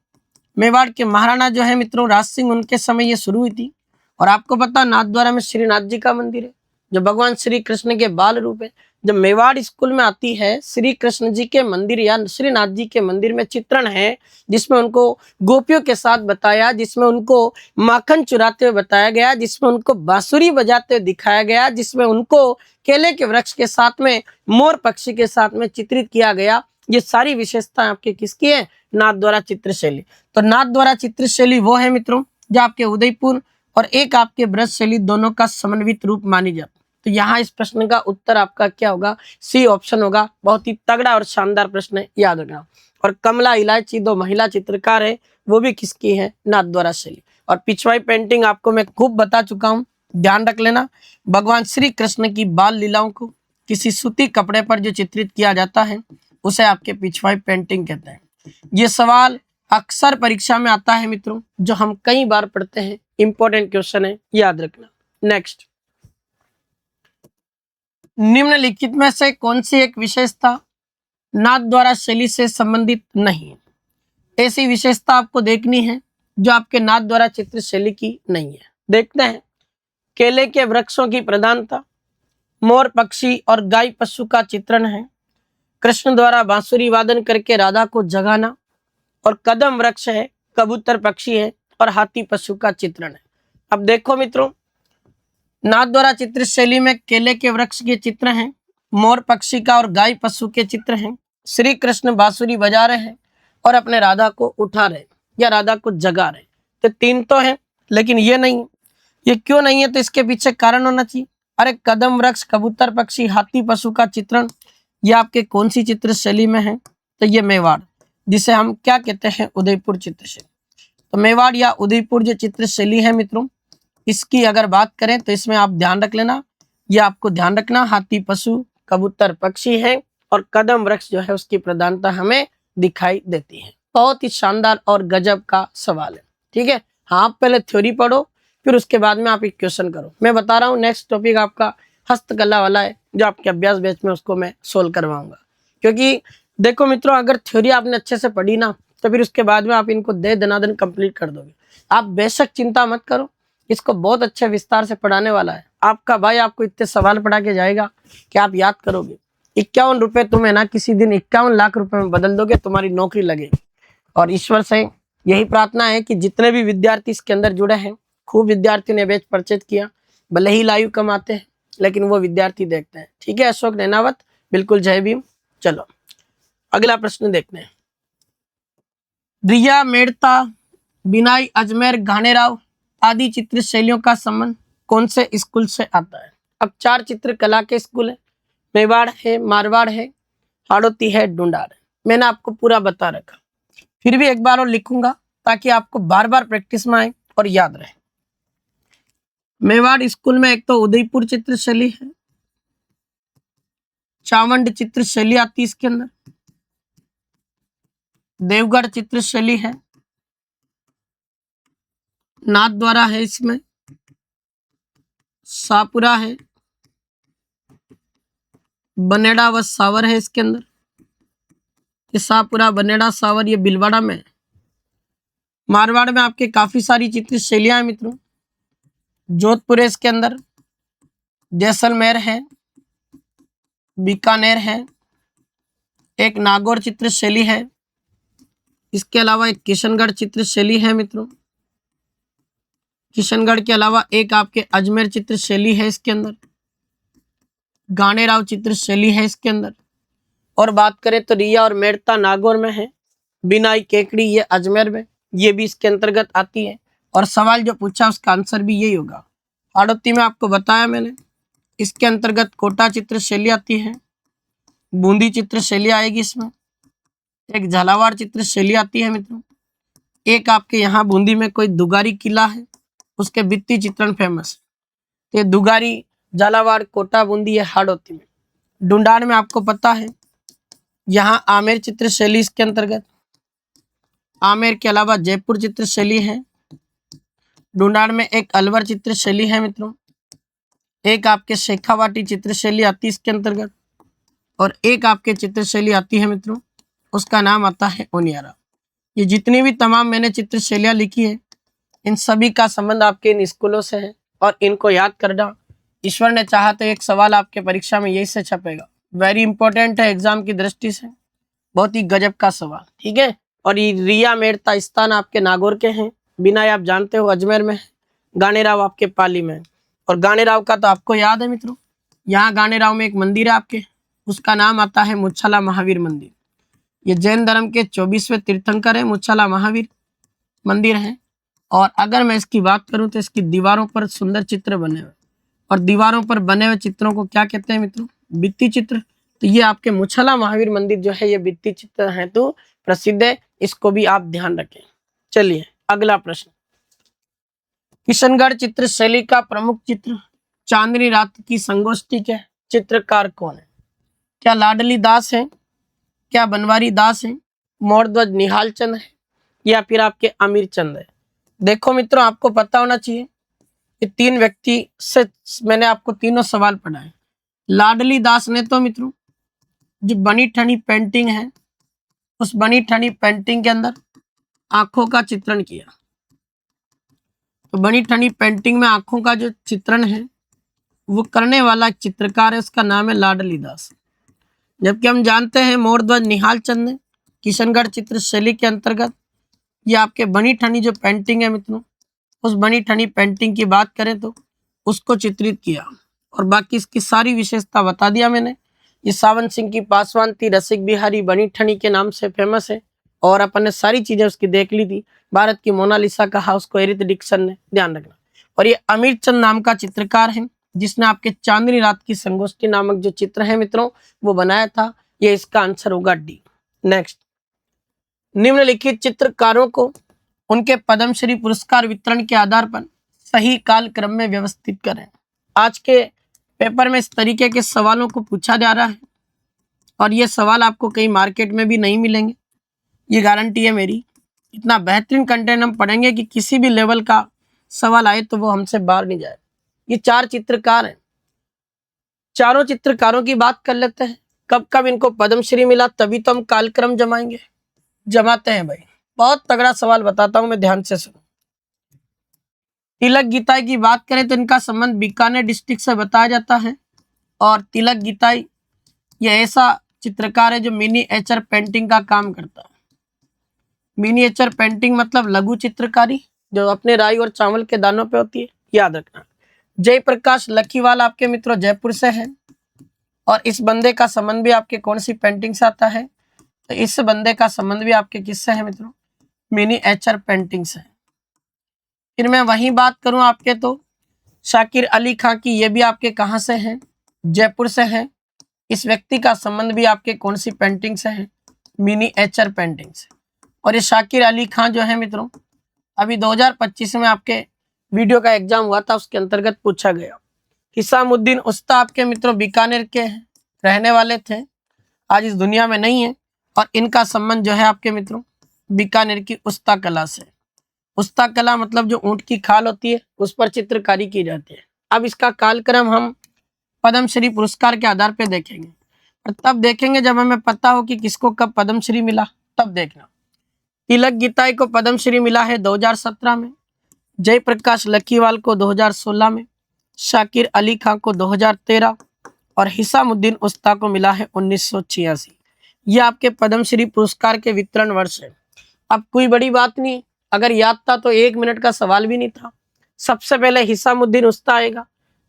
S1: मेवाड़ के महाराणा जो है मित्रों राज सिंह, उनके समय ये शुरू हुई थी। और आपको पता नाथद्वारा में श्रीनाथ जी का मंदिर है जो भगवान श्री कृष्ण के बाल रूप है। जब मेवाड़ स्कूल में आती है श्री कृष्ण जी के मंदिर या श्रीनाथ जी के मंदिर में चित्रण है जिसमें उनको गोपियों के साथ बताया, जिसमें उनको माखन चुराते हुए बताया गया, जिसमें उनको बांसुरी बजाते हुए दिखाया गया, जिसमें उनको केले के वृक्ष के साथ में मोर पक्षी के साथ में चित्रित किया गया। ये सारी विशेषताएं आपके किसकी है, नाथद्वारा चित्र शैली। तो नाथद्वारा चित्र शैली वो है मित्रों जो आपके उदयपुर और एक आपके ब्रज शैली दोनों का समन्वित रूप मानी जाती। तो यहाँ इस प्रश्न का उत्तर आपका क्या होगा, सी ऑप्शन होगा। बहुत ही तगड़ा और शानदार प्रश्न है, याद रखना। और कमला इलायची 2 महिला चित्रकार है, वो भी किसकी है, नाथद्वारा शैली। और पिछवाई पेंटिंग आपको मैं खूब बता चुका हूँ, ध्यान रख लेना। भगवान श्री कृष्ण की बाल लीलाओं को किसी सूती कपड़े पर जो चित्रित किया जाता है उसे आपके पिछवाई पेंटिंग कहते हैं। ये सवाल अक्सर परीक्षा में आता है मित्रों, जो हम कई बार पढ़ते हैं, इंपॉर्टेंट क्वेश्चन है, याद रखना। नेक्स्ट, निम्नलिखित में से कौन सी एक विशेषता नाथ द्वारा शैली से संबंधित नहीं है? ऐसी विशेषता आपको देखनी है जो आपके नाथ द्वारा चित्र शैली की नहीं है। देखते हैं, केले के वृक्षों की प्रधानता, मोर पक्षी और गाय पशु का चित्रण है, कृष्ण द्वारा बांसुरी वादन करके राधा को जगाना, और कदम वृक्ष है, कबूतर पक्षी है और हाथी पशु का चित्रण है। अब देखो मित्रों, नाथ द्वारा चित्र शैली में केले के वृक्ष के चित्र हैं, मोर पक्षी का और गाय पशु के चित्र हैं, श्री कृष्ण बांसुरी बजा रहे हैं और अपने राधा को उठा रहे या राधा को जगा रहे। तो तीन तो है, लेकिन ये नहीं है। ये क्यों नहीं है? तो इसके पीछे कारण होना चाहिए। अरे कदम वृक्ष, कबूतर पक्षी, हाथी पशु का चित्रण, ये आपके कौन सी चित्र शैली में है? तो ये मेवाड़, जिसे हम क्या कहते हैं? उदयपुर चित्र शैली। तो मेवाड़ या उदयपुर जो चित्र शैली है मित्रों, इसकी अगर बात करें तो इसमें आप ध्यान रख लेना, ये आपको ध्यान रखना, हाथी पशु, कबूतर पक्षी है और कदम वृक्ष जो है उसकी प्रधानता हमें दिखाई देती है। बहुत ही शानदार और गजब का सवाल है, ठीक है। हाँ, आप पहले थ्योरी पढ़ो, फिर उसके बाद में आप एक क्वेश्चन करो। मैं बता रहा हूँ, नेक्स्ट टॉपिक आपका हस्तकला वाला है, जो आपके अभ्यास बैच में उसको मैं सोल्व करवाऊंगा। क्योंकि देखो मित्रों, अगर थ्योरी आपने अच्छे से पढ़ी ना, तो फिर उसके बाद में आप इनको दे दनादन कंप्लीट कर दोगे। आप बेशक चिंता मत करो, इसको बहुत अच्छे विस्तार से पढ़ाने वाला है आपका भाई। आपको इतने सवाल पढ़ा के जाएगा कि आप याद करोगे। 51 रुपए तुम्हें ना किसी दिन 51 लाख रुपए में बदल दोगे, तुम्हारी नौकरी लगेगी। और ईश्वर से यही प्रार्थना है कि जितने भी विद्यार्थी इसके अंदर जुड़े हैं, खूब विद्यार्थियों ने बैच परचेज किया, भले ही लाइव कमाते हैं लेकिन वो विद्यार्थी देखते हैं, ठीक है। अशोक नैनावत, बिल्कुल जय भीम। चलो अगला प्रश्न देखते हैं। रिया मेड़ता, बिनाई अजमेर, घाणेराव आदि चित्र शैलियों का संबंध कौन से स्कूल से आता है? अब 4 चित्रकला के स्कूल है, मेवाड़ है, मारवाड़ है, हाड़ौती है, ढूंढार है। मैंने आपको पूरा बता रखा, फिर भी एक बार और लिखूंगा ताकि आपको बार बार प्रैक्टिस में आए और याद रहे। मेवाड़ स्कूल में एक तो उदयपुर चित्र शैली है, चावंड चित्र शैली आती है इसके अंदर, देवगढ़ चित्र शैली है, नाथ द्वारा है, इसमें सापुरा है, बनेड़ा व सावर है इसके अंदर। ये सापुरा, बनेड़ा, सावर ये भीलवाड़ा में है। मारवाड़ में आपके काफी सारी चित्र शैलियां हैं मित्रों। जोधपुर है इसके अंदर, जैसलमेर है, बीकानेर है, एक नागौर चित्र शैली है, इसके अलावा एक किशनगढ़ चित्र शैली है मित्रों। किशनगढ़ के अलावा एक आपके अजमेर चित्र शैली है इसके अंदर, घाणेराव चित्र शैली है इसके अंदर। और बात करें तो रिया और मेड़ता नागौर में है, बिनाई केकड़ी ये अजमेर में, ये भी इसके अंतर्गत आती है। और सवाल जो पूछा उसका आंसर भी यही होगा। हाड़ौती में आपको बताया मैंने, इसके अंतर्गत कोटा चित्र शैली आती है, बूंदी चित्र शैली आएगी इसमें, एक झालावाड़ चित्र शैली आती है मित्रों, एक आपके यहाँ बूंदी में कोई दुगारी किला है, उसके भित्ति चित्रण फेमस है। ये दुगारी, झालावाड़, कोटा, बूंदी है हाड़ौती में। ढूंढार में आपको पता है, यहाँ आमेर चित्र शैली इसके अंतर्गत, आमेर के अलावा जयपुर चित्र शैली है। ढूंढार में एक अलवर चित्र शैली है मित्रों, एक आपके शेखावाटी चित्र शैली आती है इसके अंतर्गत, और एक आपके चित्र शैली आती है मित्रों, उसका नाम आता है ओनियारा। ये जितनी भी तमाम मैंने चित्र शैलियाँ लिखी है, इन सभी का संबंध आपके इन स्कूलों से है। और इनको याद करना, ईश्वर ने चाहा तो एक सवाल आपके परीक्षा में यही से छपेगा। वेरी इंपॉर्टेंट है एग्जाम की दृष्टि से, बहुत ही गजब का सवाल, ठीक है। और ये रिया मेड़ता स्थान आपके नागौर के हैं, बिनाई आप जानते हो अजमेर में है, घाणेराव आपके पाली में है। और घाणेराव का तो आपको याद है मित्रों, यहाँ घाणेराव में एक मंदिर है आपके, उसका नाम आता है मुच्छला महावीर मंदिर। ये जैन धर्म के 24वें तीर्थंकर है, मुच्छला महावीर मंदिर है। और अगर मैं इसकी बात करूं तो इसकी दीवारों पर सुंदर चित्र बने हुए, और दीवारों पर बने हुए चित्रों को क्या कहते हैं मित्रों? भित्ति चित्र। तो ये आपके मुच्छला महावीर मंदिर जो है ये भित्ति चित्र है तो प्रसिद्ध है, इसको भी आप ध्यान रखें। चलिए अगला प्रश्न, किशनगढ़ चित्र शैली का प्रमुख चित्र चांदनी रात की संगोष्ठी के चित्रकार कौन है? क्या लाडली दास है, क्या बनवारी दास है, मोरध्वज निहाल चंद है या फिर आपके आमिर चंद है। देखो मित्रों, आपको पता होना चाहिए कि तीन व्यक्ति से मैंने आपको तीनों सवाल पढ़ाए। लाडली दास ने तो मित्रों जो बनी ठनी पेंटिंग है, उस बनी ठनी पेंटिंग के अंदर आंखों का चित्रण किया। तो बनी ठनी पेंटिंग में आंखों का जो चित्रण है वो करने वाला चित्रकार है, उसका नाम है लाडली दास। जबकि हम जानते हैं मोरध्वज निहाल चंद ने किशनगढ़ चित्र शैली के अंतर्गत ये आपके बनी ठनी जो पेंटिंग है मित्रों, उस बनी ठनी पेंटिंग की बात करें तो उसको चित्रित किया। और बाकी इसकी सारी विशेषता बता दिया मैंने। ये सावन सिंह की पासवान थी, रसिक बिहारी बनी ठनी के नाम से फेमस है और अपन ने सारी चीजें उसकी देख ली थी। भारत की मोनालिसा कहा उसको एरिथ डिक्सन ने, ध्यान रखना। और ये आमिर चंद नाम का चित्रकार है जिसने आपके चांदनी रात की संगोष्ठी नामक जो चित्र है मित्रों वो बनाया था। ये इसका आंसर होगा डी। नेक्स्ट, निम्नलिखित चित्रकारों को उनके पद्मश्री पुरस्कार वितरण के आधार पर सही काल क्रम में व्यवस्थित करें। आज के पेपर में इस तरीके के सवालों को पूछा जा रहा है और ये सवाल आपको कहीं मार्केट में भी नहीं मिलेंगे, ये गारंटी है मेरी। इतना बेहतरीन कंटेंट हम पढ़ेंगे कि किसी भी लेवल का सवाल आए तो वो हमसे बाहर नहीं जाए। ये चार चित्रकार हैं, चारों चित्रकारों की बात कर लेते हैं। कब कब इनको पद्मश्री मिला, तभी तो हम कालक्रम जमाएंगे। जमाते हैं भाई, बहुत तगड़ा सवाल बताता हूं मैं, ध्यान से सुनो। तिलक गीताई की बात करें तो इनका संबंध बीकानेर डिस्ट्रिक्ट से बताया जाता है। और तिलक गीताई ये ऐसा चित्रकार है जो मिनीएचर पेंटिंग का काम करता है। मिनीएचर पेंटिंग मतलब लघु चित्रकारी जो अपने राई और चावल के दानों पे होती है, याद रखना। जयप्रकाश लखीवाल आपके मित्रों जयपुर से है और इस बंदे का संबंध भी आपके कौन सी पेंटिंग से आता है, तो इस बंदे का संबंध भी आपके किससे है मित्रों, मिनीएचर पेंटिंग से। फिर मैं वही बात करूं आपके तो शाकिर अली खां की, ये भी आपके कहां से हैं, जयपुर से हैं। इस व्यक्ति का संबंध भी आपके कौन सी पेंटिंग से है, मिनीएचर पेंटिंग से। और ये शाकिर अली खां जो है मित्रों अभी 2025 में आपके वीडियो का एग्जाम हुआ था, उसके अंतर्गत पूछा गया। हिसामुद्दीन उस्ता आपके मित्रों बीकानेर के रहने वाले थे, आज इस दुनिया में नहीं है और इनका संबंध जो है आपके मित्रों बीकानेर की उस्ता कला से। उस्ता कला मतलब जो ऊंट की खाल होती है उस पर चित्रकारी की जाती है। अब इसका कालक्रम हम पद्मश्री पुरस्कार के आधार पर देखेंगे और तब देखेंगे जब हमें पता हो कि किसको कब पद्मश्री मिला, तब देखना। तिलक गीताई को पद्मश्री मिला है 2017 में, जयप्रकाश लखीवाल को 2016 में, शाकिर अली खां को 2013 और हिसामुद्दीन उस्ता को मिला है 1986। ये आपके पद्मश्री पुरस्कार के वितरण वर्ष है। अब कोई बड़ी बात नहीं, अगर याद था तो 1 मिनट का सवाल भी नहीं था। सबसे पहले हिसामुद्दीन उस्ता आएगा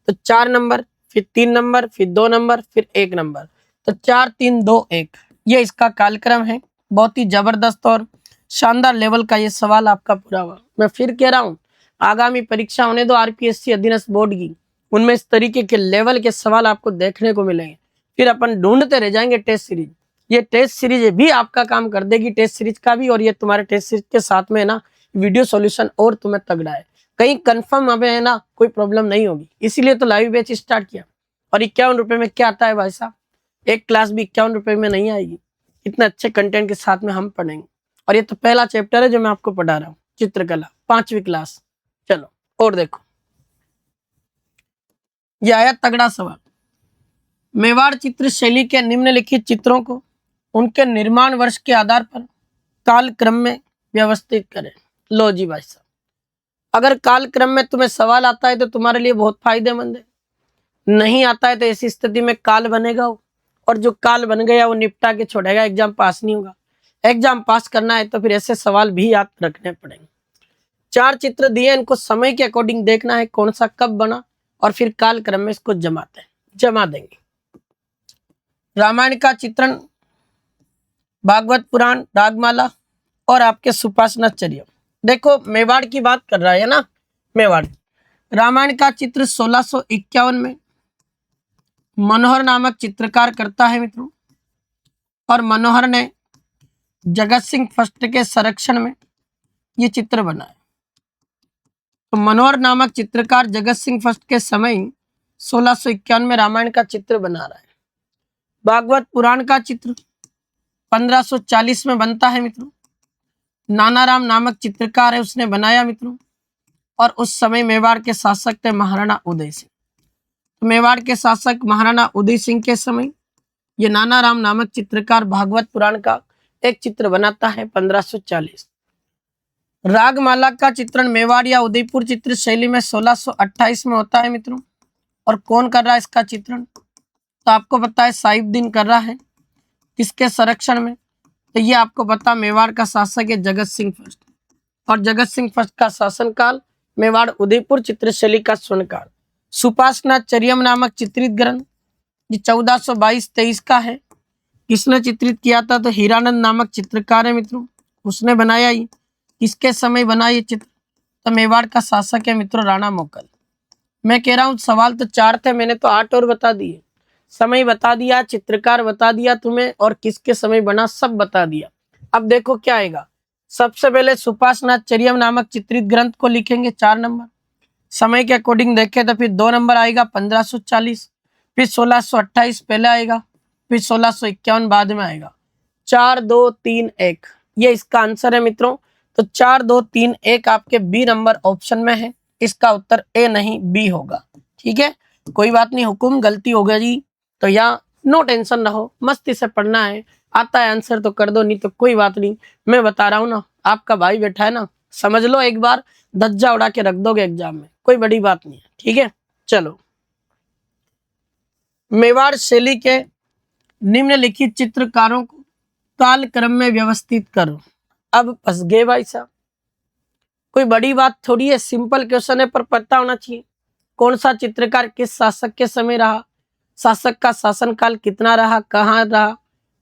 S1: तो 4 नंबर, फिर 3 नंबर, फिर 2 नंबर, फिर 1 नंबर, तो 4 3 2 1 ये इसका कालक्रम है। बहुत ही जबरदस्त और शानदार लेवल का ये सवाल आपका पूरा हुआ। मैं फिर कह रहा हूँ, आगामी परीक्षा होने दो आरपीएससी अधीनस्थ बोर्ड की, उनमें इस तरीके के लेवल के सवाल आपको देखने को मिलेंगे। फिर अपन ढूंढते रह जाएंगे टेस्ट सीरीज। ये टेस्ट सीरीज भी आपका काम कर देगी, टेस्ट सीरीज का भी, और ये तुम्हारे टेस्ट सीरीज के साथ में है ना वीडियो सॉल्यूशन और तुम्हें तगड़ा है। कहीं कंफर्म हमें है ना कोई प्रॉब्लम नहीं होगी, इसीलिए तो लाइव बैच स्टार्ट किया। और 51 रुपए में क्या आता है भाई साहब, एक क्लास भी 51 रुपए में नहीं आएगी। इतने अच्छे कंटेंट के साथ में हम पढ़ेंगे और ये तो पहला चैप्टर है जो मैं आपको पढ़ा रहा हूँ, चित्रकला 5वीं क्लास। चलो और देखो, ये आया तगड़ा सवाल। मेवाड़ चित्र शैली के निम्नलिखित चित्रों को उनके निर्माण वर्ष के आधार पर काल क्रम में व्यवस्थित करें। लो जी भाई साहब, अगर काल क्रम में तुम्हें सवाल आता है तो तुम्हारे लिए बहुत फायदेमंद है, नहीं आता है तो ऐसी स्थिति में काल बनेगा और जो काल बन गया वो निपटा के छोड़ेगा, एग्जाम पास नहीं होगा। एग्जाम पास करना है तो फिर ऐसे सवाल भी याद रखने पड़ेंगे। 4 चित्र दिए, इनको समय के अकॉर्डिंग देखना है कौन सा कब बना और फिर काल क्रम में इसको जमा देंगे। रामायण का चित्रण, भागवत पुराण, रागमाला और आपके सुपासनाचर्य। देखो मेवाड़ की बात कर रहा है ना, मेवाड़। रामायण का चित्र 1651 में मनोहर नामक चित्रकार करता है मित्रों, और मनोहर ने जगत सिंह फर्स्ट के संरक्षण में ये चित्र बनाया। तो मनोहर नामक चित्रकार जगत सिंह फर्स्ट के समय 1651 में रामायण का चित्र बना रहा है। भागवत पुराण का चित्र 1540 में बनता है मित्रों। नानाराम नामक चित्रकार है, उसने बनाया मित्रों। और उस समय मेवाड़ के शासक थे महाराणा उदय सिंह। तो मेवाड़ के शासक महाराणा उदय सिंह के समय ये नानाराम नामक चित्रकार भागवत पुराण का एक चित्र बनाता है 1540। रागमाला का चित्रण मेवाड़ या उदयपुर चित्र शैली में 1628 में होता है मित्रों। और कौन कर रहा है इसका चित्रण? तो आपको पता है साहिबदीन कर रहा है। किसके संरक्षण में? तो ये आपको पता, मेवाड़ का शासक है जगत सिंह फर्स्ट। और जगत सिंह फर्स्ट का शासनकाल मेवाड़ उदयपुर चित्रशैली का स्वर्णकाल। सुपासना चरियम नामक चित्रित ग्रंथ ये 1422-23 का है। किसने चित्रित किया था? तो हीरानंद नामक चित्रकार है मित्रों, उसने बनाया। ये किसके समय बना ये चित्र? तो मेवाड़ का शासक है मित्रों राणा मोकल। मैं कह रहा हूँ सवाल तो 4 थे, मैंने तो 8 और बता दिए। समय बता दिया, चित्रकार बता दिया तुम्हें, और किसके समय बना सब बता दिया। अब देखो क्या आएगा। सबसे पहले सुपासना चरियम नामक चित्रित ग्रंथ को लिखेंगे 4 नंबर। समय के अकॉर्डिंग देखें तो फिर 2 नंबर आएगा 1540, फिर 1628 पहले आएगा, फिर 1651 बाद में आएगा। 4 2 3 1 ये इसका आंसर है मित्रों। तो 4 2 3 1 आपके बी नंबर ऑप्शन में है। इसका उत्तर ए नहीं बी होगा। ठीक है, कोई बात नहीं, हुकुम गलती हो गया जी तो यहाँ नो टेंशन रहो, मस्ती से पढ़ना है। आता है आंसर तो कर दो, नहीं तो कोई बात नहीं। मैं बता रहा हूँ ना, आपका भाई बैठा है ना, समझ लो एक बार, धज्जा उड़ा के रख दोगे एग्जाम में, कोई बड़ी बात नहीं है। ठीक है, चलो। मेवाड़ शैली के निम्नलिखित चित्रकारों को काल क्रम में व्यवस्थित करो। अब फंस गए भाई साहब, कोई बड़ी बात थोड़ी है, सिंपल क्वेश्चन है, पर पता होना चाहिए कौन सा चित्रकार किस शासक के समय रहा, शासक का शासनकाल कितना रहा, कहाँ रहा,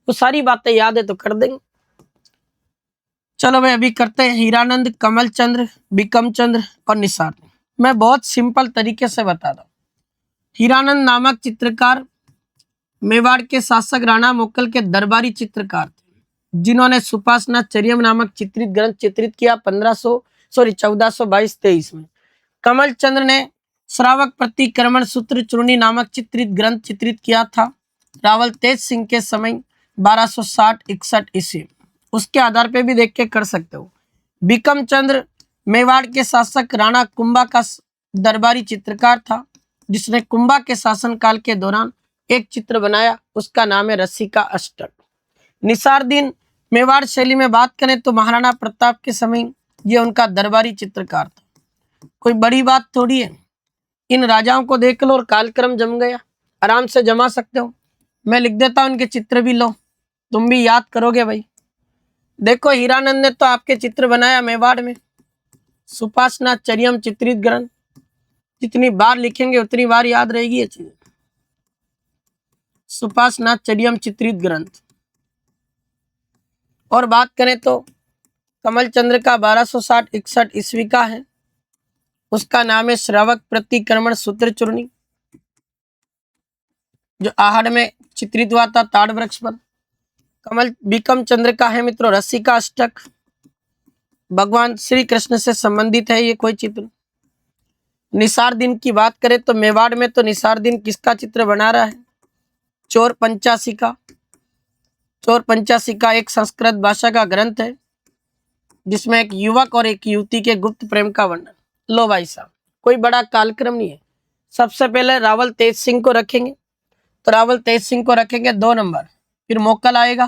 S1: वो सारी बातें याद है तो कर देंगे। चलो भाई अभी करते हैं हीरानंद, कमल चंद्र, बिकम चंद्र और निसार। मैं बहुत सिंपल तरीके से बता रहा हूँ। हीरानंद नामक चित्रकार मेवाड़ के शासक राणा मोकल के दरबारी चित्रकार थे, जिन्होंने सुपासना चरियम नामक चित्रित ग्रंथ चित्रित किया 1422-23 में। कमल चंद्र ने श्रावक प्रतिक्रमण सूत्र चूर्णी नामक चित्रित ग्रंथ चित्रित किया था रावल तेज सिंह के समय 1260-61 ईस्वी। उसके आधार पे भी देख के कर सकते हो। बिकम चंद्र मेवाड़ के शासक राणा कुंभा का दरबारी चित्रकार था, जिसने कुंभा के शासनकाल के दौरान एक चित्र बनाया, उसका नाम है रस्सी का अष्टक। निसारदीन मेवाड़ शैली में बात करें तो महाराणा प्रताप के समय ये उनका दरबारी चित्रकार था। कोई बड़ी बात थोड़ी है, इन राजाओं को देख लो और कालक्रम जम गया, आराम से जमा सकते हो। मैं लिख देता हूं, उनके चित्र भी लो, तुम भी याद करोगे भाई। देखो हीरानंद ने तो आपके चित्र बनाया मेवाड़ में, सुपासना चरियम चित्रित ग्रंथ, जितनी बार लिखेंगे उतनी बार याद रहेगी ये चीज। सुपासना चरियम चित्रित ग्रंथ। और बात करें तो कमल चंद्र का 1260-61 ईस्वी का है, उसका नाम है श्रावक प्रतिक्रमण सूत्र चूर्णी, जो आहड़ में चित्रित हुआ था ताड़ वृक्ष पर। कमल बिकम चंद्र का है मित्रों रस्सी का अष्टक, भगवान श्री कृष्ण से संबंधित है ये कोई चित्र। निसारदीन की बात करें तो मेवाड़ में तो निसारदीन किसका चित्र बना रहा है? चोर पंचासी का। चोर पंचासी का एक संस्कृत भाषा का ग्रंथ है, जिसमें एक युवक और एक युवती के गुप्त प्रेम का वर्णन। लो भाई साहब, कोई बड़ा कालक्रम नहीं है। सबसे पहले रावल तेज सिंह को रखेंगे, तो रावल तेज सिंह को रखेंगे 2 नंबर, फिर मोकल आएगा,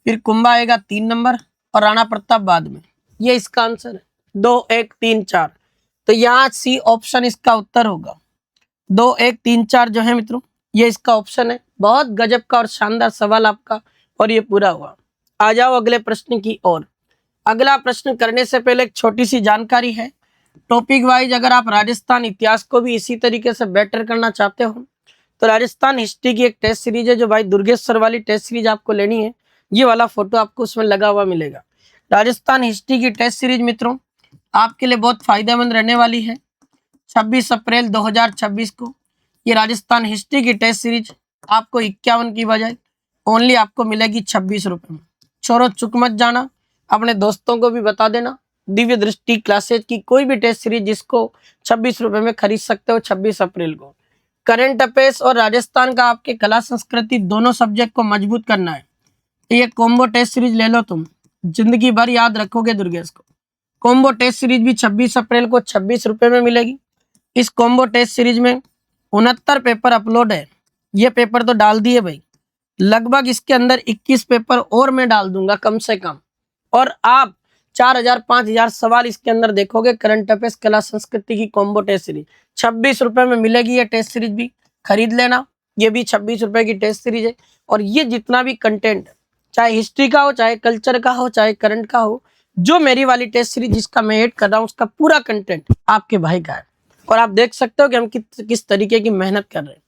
S1: फिर कुंभा आएगा 3 नंबर, और राणा प्रताप बाद में। ये इसका आंसर है 2 1 3 4। तो यहाँ सी ऑप्शन इसका उत्तर होगा। 2 1 3 4 जो है मित्रों, ये इसका ऑप्शन है। बहुत गजब का और शानदार सवाल आपका, और ये पूरा हुआ। आ जाओ अगले प्रश्न की ओर। अगला प्रश्न करने से पहले एक छोटी सी जानकारी है। टॉपिक वाइज अगर आप राजस्थान इतिहास को भी इसी तरीके से बेटर करना चाहते हो तो राजस्थान हिस्ट्री की एक टेस्ट सीरीज है, जो भाई दुर्गेश्वर वाली टेस्ट सीरीज आपको लेनी है। ये वाला फोटो आपको उसमें लगा हुआ मिलेगा। राजस्थान हिस्ट्री की टेस्ट सीरीज मित्रों आपके लिए बहुत फायदेमंद रहने वाली है। 26 अप्रैल 2026 को ये राजस्थान हिस्ट्री की टेस्ट सीरीज आपको 51 की बजाय ओनली आपको मिलेगी 26 रुपये में। छोरो चुक मत जाना, अपने दोस्तों को भी बता देना। दिव्य दृष्टि क्लासेज की कोई भी टेस्ट सीरीज जिसको 26 रुपये में खरीद सकते हो 26 अप्रैल को। करंट अफेयर्स और राजस्थान का आपके कला संस्कृति दोनों सब्जेक्ट को मजबूत करना है। तो ये कॉम्बो टेस्ट सीरीज ले लो, तुम जिंदगी भर याद रखोगे दुर्गेश को। कॉम्बो टेस्ट सीरीज भी 26 अप्रैल को 26 रुपए में मिलेगी। इस कॉम्बो टेस्ट सीरीज में 69 पेपर अपलोड है। ये पेपर तो डाल दिए भाई, लगभग इसके अंदर 21 पेपर और मैं डाल दूंगा कम से कम, और आप 4000 5000 सवाल इसके अंदर देखोगे। करंट अफेयर्स, कला संस्कृति की कॉम्बो टेस्ट सीरीज 26 रुपए में मिलेगी। ये टेस्ट सीरीज भी खरीद लेना, ये भी 26 रुपए की टेस्ट सीरीज है। और ये जितना भी कंटेंट, चाहे हिस्ट्री का हो, चाहे कल्चर का हो, चाहे करंट का हो, जो मेरी वाली टेस्ट सीरीज जिसका मैं ऐड कर रहा हूँ, उसका पूरा कंटेंट आपके भाई का है। और आप देख सकते हो कि हम किस तरीके की मेहनत कर रहे हैं।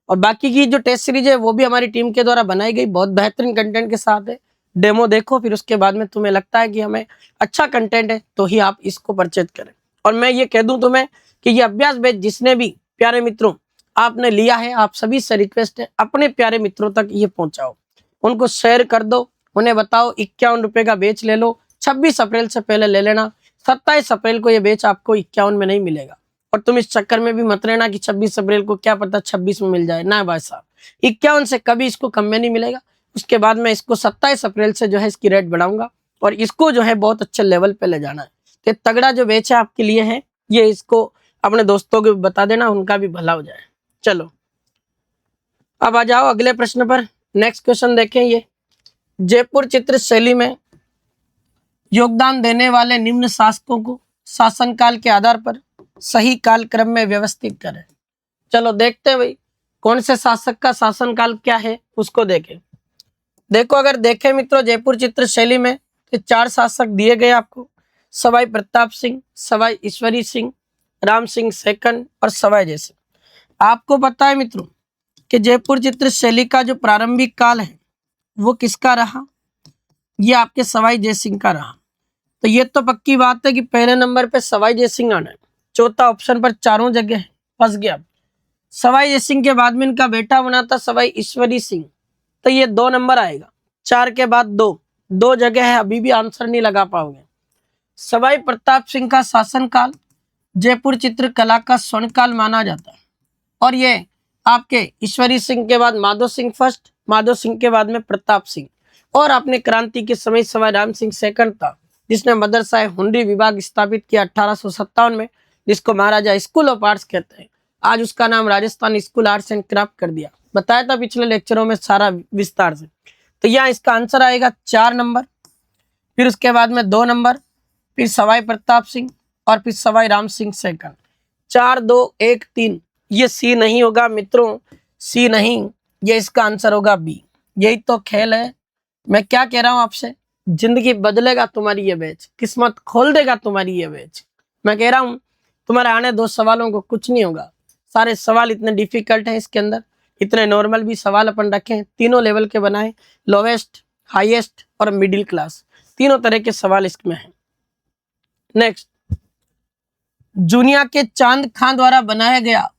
S1: और बाकी की जो टेस्ट सीरीज है वो भी हमारी टीम के द्वारा बनाई गई, बहुत बेहतरीन कंटेंट के साथ है। डेमो देखो, फिर उसके बाद में तुम्हें लगता है कि हमें अच्छा कंटेंट है तो ही आप इसको परचेज करें। और मैं ये कह दूं तुम्हें कि ये अभ्यास बैच जिसने भी प्यारे मित्रों आपने लिया है, आप सभी से रिक्वेस्ट है अपने प्यारे मित्रों तक ये पहुंचाओ, उनको शेयर कर दो, उन्हें बताओ 51 रुपए का बेच ले लो। 26 अप्रैल से पहले ले लेना, 27 अप्रैल को ये बेच आपको 51 में नहीं मिलेगा। और तुम इस चक्कर में भी मत रहना कि 26 अप्रैल को क्या पता 26 में मिल जाए, ना भाई साहब, 51 से कभी इसको कम में नहीं मिलेगा। उसके बाद मैं इसको 27 अप्रैल से जो है इसकी रेट बढ़ाऊंगा और इसको जो है बहुत अच्छे लेवल पे ले जाना है। तो तगड़ा जो बेच है आपके लिए है, ये इसको अपने दोस्तों को बता देना, उनका भी भला हो जाए। चलो अब आ जाओ अगले प्रश्न पर। नेक्स्ट क्वेश्चन देखें, ये जयपुर चित्र शैली में योगदान देने वाले निम्न शासकों को शासनकाल के आधार पर सही कालक्रम में व्यवस्थित करें। चलो देखते हैं भाई कौन से शासक का शासनकाल क्या है, उसको देखें। देखो अगर देखें मित्रों, जयपुर चित्र शैली में तो 4 शासक दिए गए आपको, सवाई प्रताप सिंह, सवाई ईश्वरी सिंह, राम सिंह सेकंड और सवाई जय सिंह। आपको पता है मित्रों कि जयपुर चित्र शैली का जो प्रारंभिक काल है वो किसका रहा, ये आपके सवाई जय सिंह का रहा। तो ये तो पक्की बात है कि पहले नंबर पे सवाई जय सिंह आना है। चौथा ऑप्शन पर चारों जगह फंस गया। सवाई जय सिंह के बाद में इनका बेटा बना था सवाई ईश्वरी सिंह, तो ये 2 नंबर आएगा। 4 के बाद 2 जगह है, अभी भी आंसर नहीं लगा पाओगे। सवाई प्रताप सिंह का शासनकाल जयपुर चित्रकला का स्वर्णकाल माना जाता है। और ये आपके ईश्वरी सिंह के बाद माधो सिंह फर्स्ट, माधो सिंह के बाद में प्रताप सिंह, और आपने क्रांति के समय सवाई राम सिंह सेकंड था, जिसने मदरसा हुनरी विभाग स्थापित किया 1857 में, जिसको महाराजा स्कूल ऑफ आर्ट्स कहते हैं। आज उसका नाम Rajasthan school arts and craft कर दिया, बताया था पिछले लेक्चरों में सारा विस्तार से। तो यहाँ इसका आंसर आएगा 4 नंबर, फिर उसके बाद में 2 नंबर, फिर सवाई प्रताप सिंह और फिर सवाई राम सिंह सेकंड। 4 2 1 3, ये सी नहीं होगा मित्रों, सी नहीं, ये इसका आंसर होगा बी। यही तो खेल है, मैं क्या कह रहा हूं आपसे, जिंदगी बदलेगा तुम्हारी ये बैच, किस्मत खोल देगा तुम्हारी ये बैच। मैं कह रहा हूं तुम्हारे आने 2 सवालों को कुछ नहीं होगा। सारे सवाल इतने डिफिकल्ट हैं इसके अंदर, इतने नॉर्मल भी सवाल अपन रखे हैं, तीनों लेवल के बनाए, लोवेस्ट, हाईएस्ट और मिडिल क्लास, तीनों तरह के सवाल इसमें हैं। नेक्स्ट, जूनिया के चांद खां द्वारा बनाया गया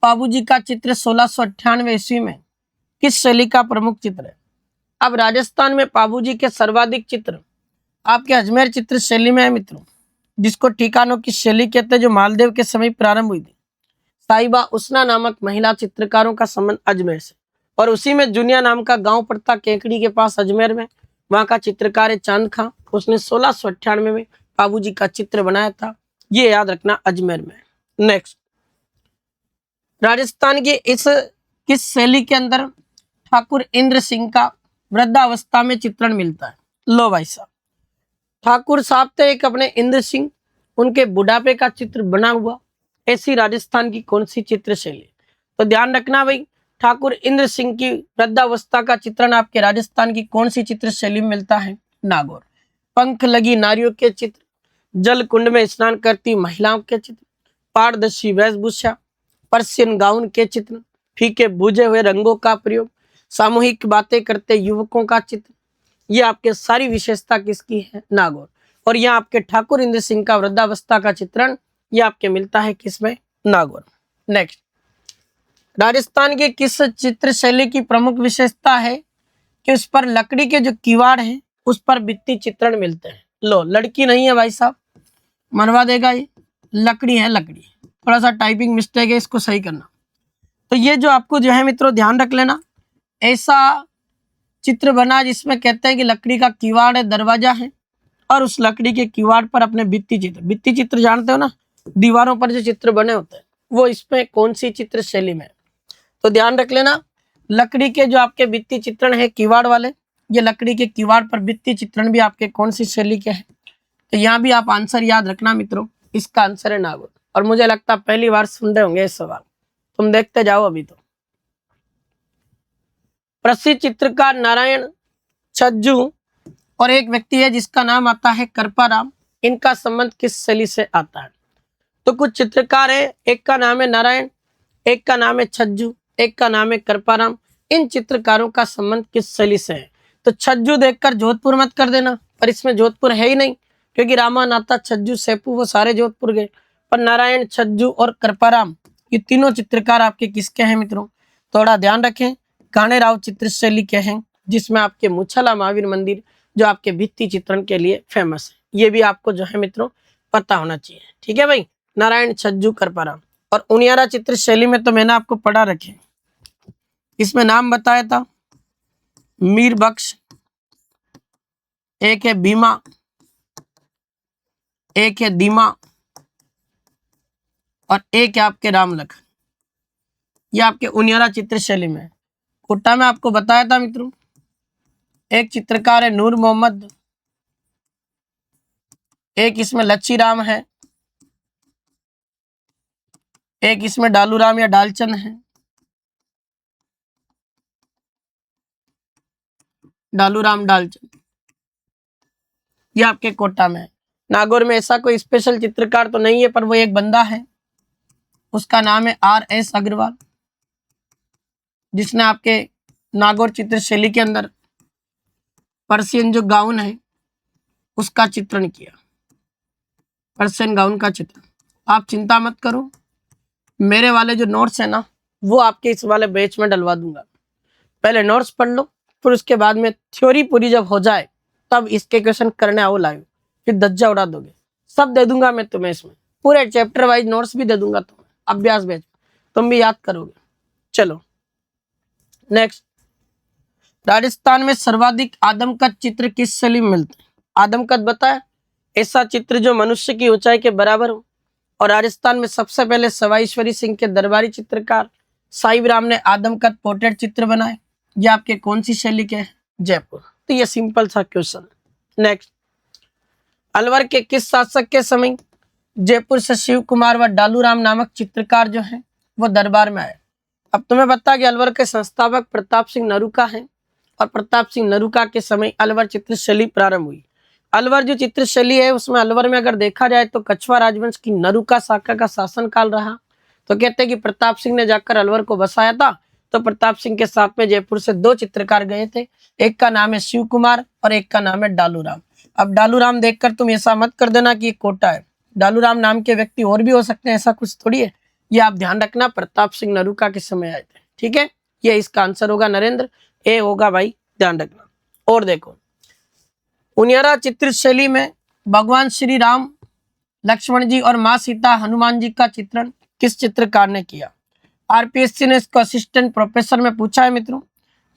S1: बाबूजी का चित्र 1698 ईस्वी में किस शैली का प्रमुख चित्र है। अब राजस्थान में बाबूजी के सर्वाधिक चित्र आपके अजमेर चित्र शैली में है मित्रों, जिसको ठिकानों की शैली कहते हैं, जो मालदेव के समय प्रारंभ हुई थी। साहिबा उसना नामक महिला चित्रकारों का संबंध अजमेर से, और उसी में जूनिया नाम का गांव पड़ता केकड़ी के पास अजमेर में, वहां का चित्रकार है चांद खां, उसने 1698 में बाबूजी का चित्र बनाया था, ये याद रखना अजमेर में। नेक्स्ट, राजस्थान की इस किस शैली के अंदर ठाकुर इंद्र सिंह का वृद्धावस्था में चित्रण मिलता है। लो भाई साहब, ठाकुर साहब थे एक अपने इंद्र सिंह, उनके बुढ़ापे का चित्र बना हुआ, ऐसी राजस्थान की कौन सी चित्र शैली। तो ध्यान रखना भाई, ठाकुर इंद्र सिंह की वृद्धावस्था का चित्रण आपके राजस्थान की कौन सी चित्र शैली में मिलता है। नागौर। पंख लगी नारियों के चित्र, जल कुंड में स्नान करती महिलाओं के चित्र, पारदर्शी वेशभूषा, पर्शियन गाउन के चित्र, फीके बुझे हुए रंगों का प्रयोग, सामूहिक बातें करते युवकों का चित्र, ये आपके सारी विशेषता किसकी है। नागौर। और यहाँ आपके ठाकुर इंद्र सिंह का वृद्धावस्था का चित्रण ये आपके मिलता है किसमें, नागौर। नेक्स्ट, राजस्थान के किस चित्र शैली की प्रमुख विशेषता है कि उस पर लकड़ी के जो किवाड़ हैं उस पर भित्ति चित्रण मिलते हैं। लो, लड़की नहीं है भाई साहब, मरवा देगा, ये लकड़ी है, लकड़ी। थोड़ा सा टाइपिंग मिस्टेक है, इसको सही करना। तो ये जो आपको जो है मित्रों ध्यान रख लेना, ऐसा चित्र बना जिसमें कहते हैं कि लकड़ी का किवाड़ है, दरवाजा है, और उस लकड़ी के किवाड़ पर अपने भित्ति चित्र जानते हो ना, दीवारों पर जो चित्र बने होते हैं, वो इसमें कौन सी चित्र शैली में है? तो ध्यान रख लेना, लकड़ी के जो आपके भित्ति चित्रण है किवाड़ वाले, ये लकड़ी के किवाड़ पर भित्ति चित्रण भी आपके कौन सी शैली के हैं? तो यहाँ भी आप आंसर याद रखना मित्रों, इसका आंसर है नागौर। और मुझे लगता है पहली बार सुन रहे होंगे ये सवाल, तुम देखते जाओ अभी। तो प्रसिद्ध चित्रकार नारायण छज्जू और एक व्यक्ति है जिसका नाम आता है कृपाराम, इनका संबंध किस शैली से आता है? तो कुछ चित्रकार है, एक का नाम है नारायण, एक का नाम है छज्जू, एक का नाम है कृपाराम। इन चित्रकारों का संबंध किस शैली से है? तो छज्जू देखकर जोधपुर मत कर देना, पर इसमें जोधपुर है ही नहीं, क्योंकि रामानाथा, छज्जू, सेपू वो सारे जोधपुर गए। पर नारायण, छज्जू और कृपाराम ये तीनों चित्रकार आपके किसके हैं मित्रों? थोड़ा ध्यान रखें, गाणेराव चित्र शैली के हैं, जिसमें आपके मुछला महावीर मंदिर जो आपके भित्ति चित्रण के लिए फेमस है। ये भी आपको जो है मित्रों पता होना चाहिए, ठीक है भाई। नारायण, छज्जू, कृपाराम। और उनियारा चित्र शैली में तो मैंने आपको पढ़ा रखे, इसमें नाम बताया था मीर बख्श, एक है भीमा, एक है दीमा, और एक है आपके राम लखन। ये आपके उनियारा चित्र शैली में। कोटा में आपको बताया था मित्रों, एक चित्रकार है नूर मोहम्मद, एक इसमें लच्छी राम है, एक इसमें डालू राम या डालचंद है, डालू राम, डालचंद, ये आपके कोटा में है। नागौर में ऐसा कोई स्पेशल चित्रकार तो नहीं है, पर वो एक बंदा है, उसका नाम है RS अग्रवाल, जिसने आपके नागौर चित्र शैली के अंदर पर्शियन जो गाउन है उसका चित्रण किया, पर्शियन गाउन का चित्रण। आप चिंता मत करो, मेरे वाले जो नोट्स है ना, वो आपके इस वाले बैच में डलवा दूंगा। पहले नोट्स पढ़ लो, फिर उसके बाद में थ्योरी पूरी जब हो जाए तब इसके क्वेश्चन करने आओ लाइव, फिर धज्जा उड़ा दोगे। सब दे दूंगा मैं तुम्हें, इसमें पूरे चैप्टर वाइज नोट्स भी दे दूंगा तुम्हें, अभ्यास बैच तुम भी याद करोगे। चलो नेक्स्ट, राजस्थान में सर्वाधिक आदमकद चित्र किस शैली में मिलते हैं? आदमकद बताया, ऐसा चित्र जो मनुष्य की ऊंचाई के बराबर हो। और राजस्थान में सबसे पहले सवाईश्वरी सिंह के दरबारी चित्रकार साहिब राम ने आदमकद पोर्ट्रेट चित्र बनाए। ये आपके कौन सी शैली के हैं? जयपुर। तो ये सिंपल सा क्वेश्चन। नेक्स्ट, अलवर के किस शासक के समय जयपुर से शिव कुमार व डालू राम नामक चित्रकार जो है वो दरबार में आए? अब तुम्हें पता कि अलवर के संस्थापक प्रताप सिंह नरूका हैं, और प्रताप सिंह नरूका के समय अलवर चित्र शैली प्रारंभ हुई। अलवर जो चित्र शैली है उसमें अलवर में अगर देखा जाए तो कछवा राजवंश की नरूका शाखा का शासन काल रहा। तो कहते हैं कि प्रताप सिंह ने जाकर अलवर को बसाया था। तो प्रताप सिंह के साथ में जयपुर से दो चित्रकार गए थे, एक का नाम है शिव कुमार और एक का नाम है डालू राम। अब डालू राम देखकर तुम ऐसा मत कर देना कि ये कोटा है, डालू राम नाम के व्यक्ति और भी हो सकते हैं, ऐसा कुछ थोड़ी है। ये आप ध्यान रखना, प्रताप सिंह नरूका के समय आए थे, ठीक है। ये इसका आंसर होगा नरेंद्र, ए होगा भाई, ध्यान रखना। और देखो, उनियारा चित्र शैली में भगवान श्री राम, लक्ष्मण जी और माँ सीता, हनुमान जी का चित्रण किस चित्रकार ने किया? RPSC ने इसको असिस्टेंट प्रोफेसर में पूछा है मित्रों,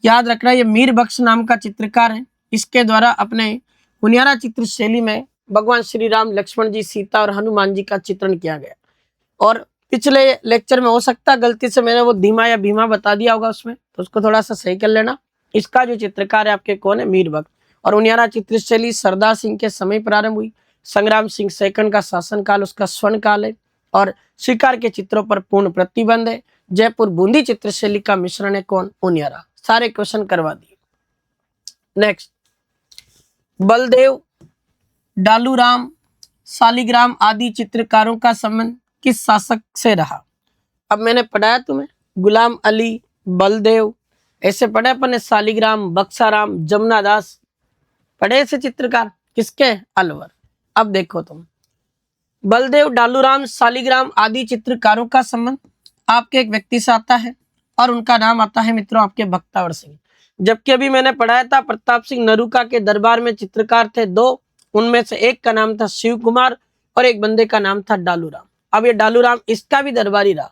S1: याद रखना। ये मीर बख्श नाम का चित्रकार है, इसके द्वारा अपने उनियारा चित्र शैली में भगवान श्री राम, लक्ष्मण जी, सीता और हनुमान जी का चित्रण किया गया। और पिछले लेक्चर में हो सकता है गलती से मैंने वो धीमा या भीमा बता दिया होगा उसमें, तो उसको थोड़ा सा सही कर लेना। इसका जो चित्रकार है आपके कौन है? मीर बख्श। और उनियारा चित्र शैली सरदार सिंह के समय प्रारंभ हुई, संग्राम सिंह सेकंड का शासनकाल उसका स्वर्ण काल है, और शिकार के चित्रों पर पूर्ण प्रतिबंध है। जयपुर बूंदी चित्र शैली का मिश्रण है कौन? उनियारा। सारे क्वेश्चन करवा दिए। नेक्स्ट, बलदेव, डालू राम, शालिग्राम आदि चित्रकारों का संबंध किस शासक से रहा? अब मैंने पढ़ाया तुम्हें, गुलाम अली, बलदेव, ऐसे पढ़े अपन ने, शालिग्राम, बक्साराम, जमुना दास, पढ़े ऐसे चित्रकार किसके? अलवर। अब देखो तुम, बलदेव, डालूराम, शालिग्राम आदि चित्रकारों का संबंध आपके एक व्यक्ति से आता है, और उनका नाम आता है मित्रों आपके बख्तावर सिंह। जबकि अभी मैंने पढ़ाया था प्रताप सिंह नरूका के दरबार में चित्रकार थे दो, उनमें से एक का नाम था शिव कुमार और एक बंदे का नाम था डालू राम। अब ये डालू राम इसका भी दरबारी रहा,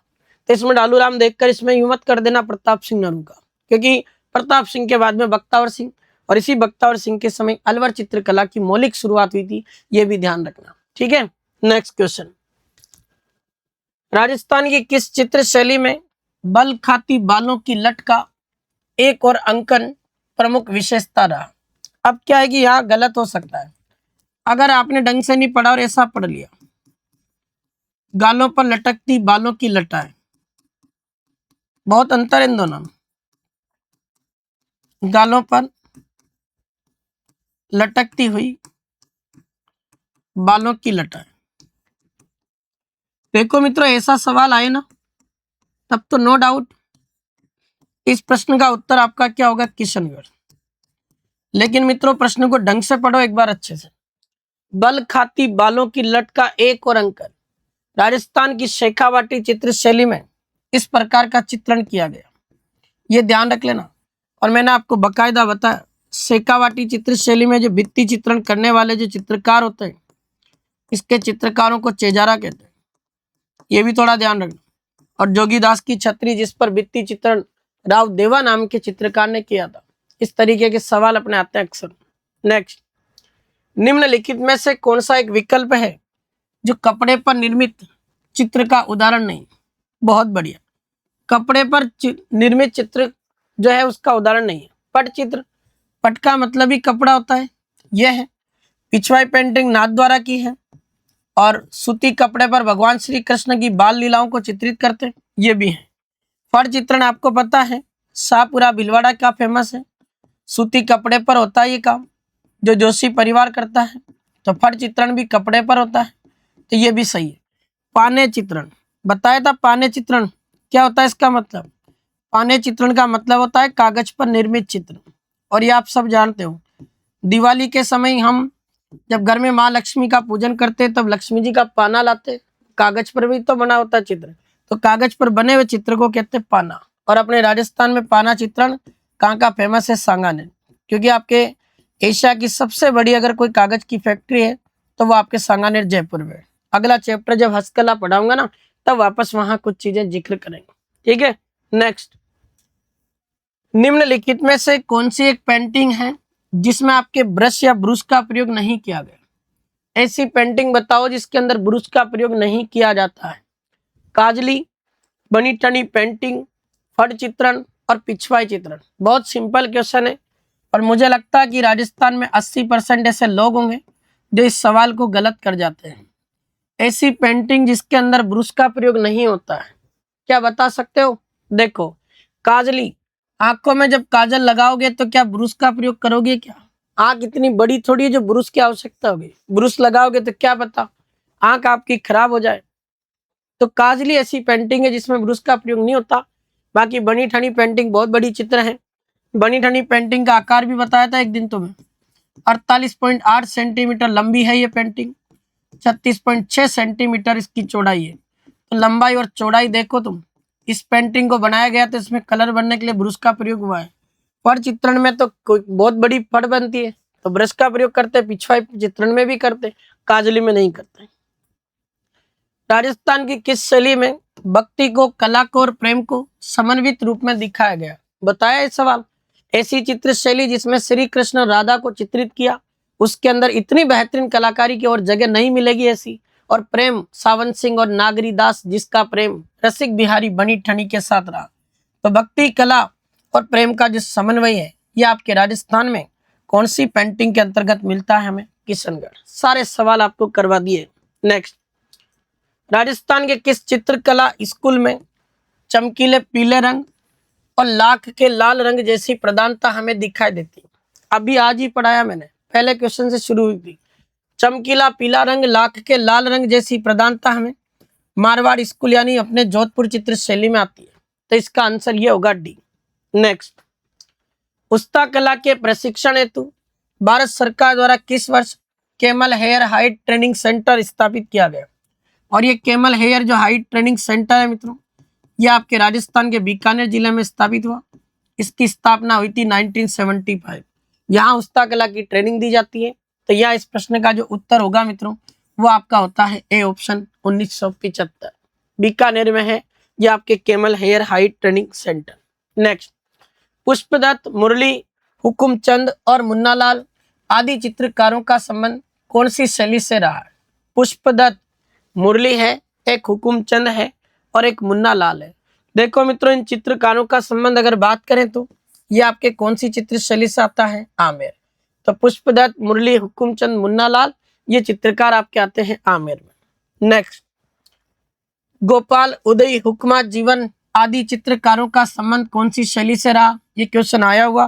S1: तो इसमें डालू राम देखकर इसमें यूं मत कर देना प्रताप सिंह नरूका, क्योंकि प्रताप सिंह के बाद में बख्तावर सिंह, और इसी बख्तावर सिंह के समय अलवर चित्रकला की मौलिक शुरुआत हुई थी, ये भी ध्यान रखना। ठीक है, नेक्स्ट क्वेश्चन, राजस्थान की किस चित्र शैली में बल खाती बालों की लट का एक और अंकन प्रमुख विशेषता रहा? अब क्या है कि यहाँ गलत हो सकता है, अगर आपने ढंग से नहीं पढ़ा और ऐसा पढ़ लिया, गालों पर लटकती बालों की लटाएं, बहुत अंतर है इन दोनों में। गालों पर लटकती हुई बालों की लटाएं, देखो मित्रों, ऐसा सवाल आए ना तब तो नो डाउट इस प्रश्न का उत्तर आपका क्या होगा, किशनगढ़। लेकिन मित्रों प्रश्न को ढंग से पढ़ो एक बार अच्छे से। बल खाती बालों की लट का एक और अंकन, राजस्थान की शेखावाटी चित्र शैली में इस प्रकार का चित्रण किया गया, ये ध्यान रख लेना। और मैंने आपको बकायदा बताया, शेखावाटी चित्र शैली में जो भित्ति चित्रण करने वाले जो चित्रकार होते हैं, इसके चित्रकारों को चेजारा कहते हैं, ये भी थोड़ा ध्यान रखना। और जोगीदास की छतरी, जिस पर भित्ति चित्रण राव देवा नाम के चित्रकार ने किया था। इस तरीके के सवाल अपने आते हैं अक्सर। नेक्स्ट, निम्नलिखित में से कौन सा एक विकल्प है जो कपड़े पर निर्मित चित्र का उदाहरण नहीं? बहुत बढ़िया, कपड़े पर निर्मित चित्र जो है उसका उदाहरण नहीं है। पट चित्र, पट का मतलब ही कपड़ा होता है, यह है। पिछवाई पेंटिंग नाथ द्वारा की है, और सूती कपड़े पर भगवान श्री कृष्ण की बाल लीलाओं को चित्रित करते हैं, ये भी है। फड़ चित्रण आपको पता है, शाहपुरा भीलवाड़ा का फेमस है, सूती कपड़े पर होता है ये काम, जो जोशी परिवार करता है। तो फड़ चित्रण भी कपड़े पर होता है, तो ये भी सही है। पाने चित्रण बताया था, पाने चित्रण क्या होता है, इसका मतलब पाने चित्रण का मतलब होता है कागज पर निर्मित चित्र। और ये आप सब जानते हो, दिवाली के समय हम जब घर में माँ लक्ष्मी का पूजन करते तब लक्ष्मी जी का पाना लाते, कागज पर भी तो बना होता है चित्र, तो कागज पर बने हुए चित्र को कहते हैं पाना। और अपने राजस्थान में पाना चित्रण कहाँ का फेमस है, सांगानेर, क्योंकि आपके एशिया की सबसे बड़ी अगर कोई कागज की फैक्ट्री है तो वो आपके सांगानेर जयपुर में। अगला चैप्टर जब हस्तकला पढ़ाऊंगा ना तब वापस वहां कुछ चीजें जिक्र करेंगे। ठीक है, नेक्स्ट, निम्नलिखित में से कौन सी एक पेंटिंग है जिसमें आपके ब्रश या ब्रूश का प्रयोग नहीं किया गया? ऐसी पेंटिंग बताओ जिसके अंदर ब्रूश का प्रयोग नहीं किया जाता है। काजली, बनी ठनी पेंटिंग, फड़ चित्रण और पिछवाई चित्रण। बहुत सिंपल क्वेश्चन है, और मुझे लगता है कि राजस्थान में 80% ऐसे लोग होंगे जो इस सवाल को गलत कर जाते हैं। ऐसी पेंटिंग जिसके अंदर ब्रूश का प्रयोग नहीं होता है, क्या बता सकते हो? देखो, काजली, आंखों में जब काजल लगाओगे तो क्या ब्रूश का प्रयोग करोगे क्या? आंख इतनी बड़ी थोड़ी है जो ब्रूश की आवश्यकता होगी। ब्रूश लगाओगे तो क्या पता आंख आपकी खराब हो जाए। तो काजली ऐसी पेंटिंग है जिसमें ब्रूश का प्रयोग नहीं होता। बाकी बनी ठनी पेंटिंग बहुत बड़ी चित्र है। बनी ठनी पेंटिंग का आकार भी बताया था एक दिन तुम्हें, 48.8 सेंटीमीटर लंबी है ये पेंटिंग, 36.6 सेंटीमीटर इसकी चौड़ाई है। तो लंबाई और चौड़ाई देखो तुम। इस पेंटिंग को बनाया गया तो इसमें कलर बनने के लिए ब्रश का प्रयोग हुआ है। फड़ चित्रण में तो कोई बहुत बड़ी फड़ बनती है तो ब्रश का प्रयोग करते, पिछवाई चित्रण में भी करते, काजली में नहीं करते। राजस्थान की किस शैली में भक्ति को, कला को और प्रेम को समन्वित रूप में दिखाया गया? बताया इस सवाल। ऐसी चित्र शैली जिसमें श्री कृष्ण और राधा को चित्रित किया, उसके अंदर इतनी बेहतरीन कलाकारी की और जगह नहीं मिलेगी ऐसी। और प्रेम, सावंत सिंह और नागरी दास, जिसका प्रेम रसिक बिहारी बनी ठनी के साथ रहा। तो भक्ति, कला और प्रेम का जो समन्वय है, ये आपके राजस्थान में कौन सी पेंटिंग के अंतर्गत मिलता है? हमें किशनगढ़। सारे सवाल आपको करवा दिए। नेक्स्ट, राजस्थान के किस चित्रकला स्कूल में चमकीले पीले रंग और लाख के लाल रंग जैसी प्रधानता हमें दिखाई देती? अभी आज ही पढ़ाया मैंने, पहले क्वेश्चन से शुरू हुई थी। चमकीला पीला रंग, लाख के लाल रंग जैसी प्रधानता हमें मारवाड़ स्कूल यानी अपने जोधपुर चित्र शैली में आती है। तो इसका आंसर ये होगा डी। नेक्स्ट, उस्ता कला के प्रशिक्षण हेतु भारत सरकार द्वारा किस वर्ष camel hair height training centre स्थापित किया गया? और ये कैमल हेयर जो हाइट ट्रेनिंग सेंटर है मित्रों, ये आपके राजस्थान के बीकानेर जिले में स्थापित हुआ। इसकी स्थापना हुई थी 1975। यहाँ उस्ता कला की ट्रेनिंग दी जाती है। तो यह इस प्रश्न का जो उत्तर होगा मित्रों वो आपका होता है ए ऑप्शन 1975, बीकानेर में है ये आपके camel hair height training centre. Next, Pushpadatt, Murli, Hukumchand और मुन्नालाल आदि चित्रकारों का संबंध कौन सी शैली से रहा है? पुष्पदत्त, मुरली है, एक हुकुमचंद है और एक मुन्नालाल है। देखो मित्रों, इन चित्रकारों का संबंध अगर बात करें तो ये आपके कौन सी चित्र शैली से आता है? आमेर। तो पुष्पदत्त, मुरली, हुकुमचंद, मुन्नालाल ये चित्रकार आपके आते हैं आमेर में। नेक्स्ट, गोपाल, उदय, हुक्मा, जीवन आदि चित्रकारों का संबंध कौन सी शैली से रहा? ये क्वेश्चन आया हुआ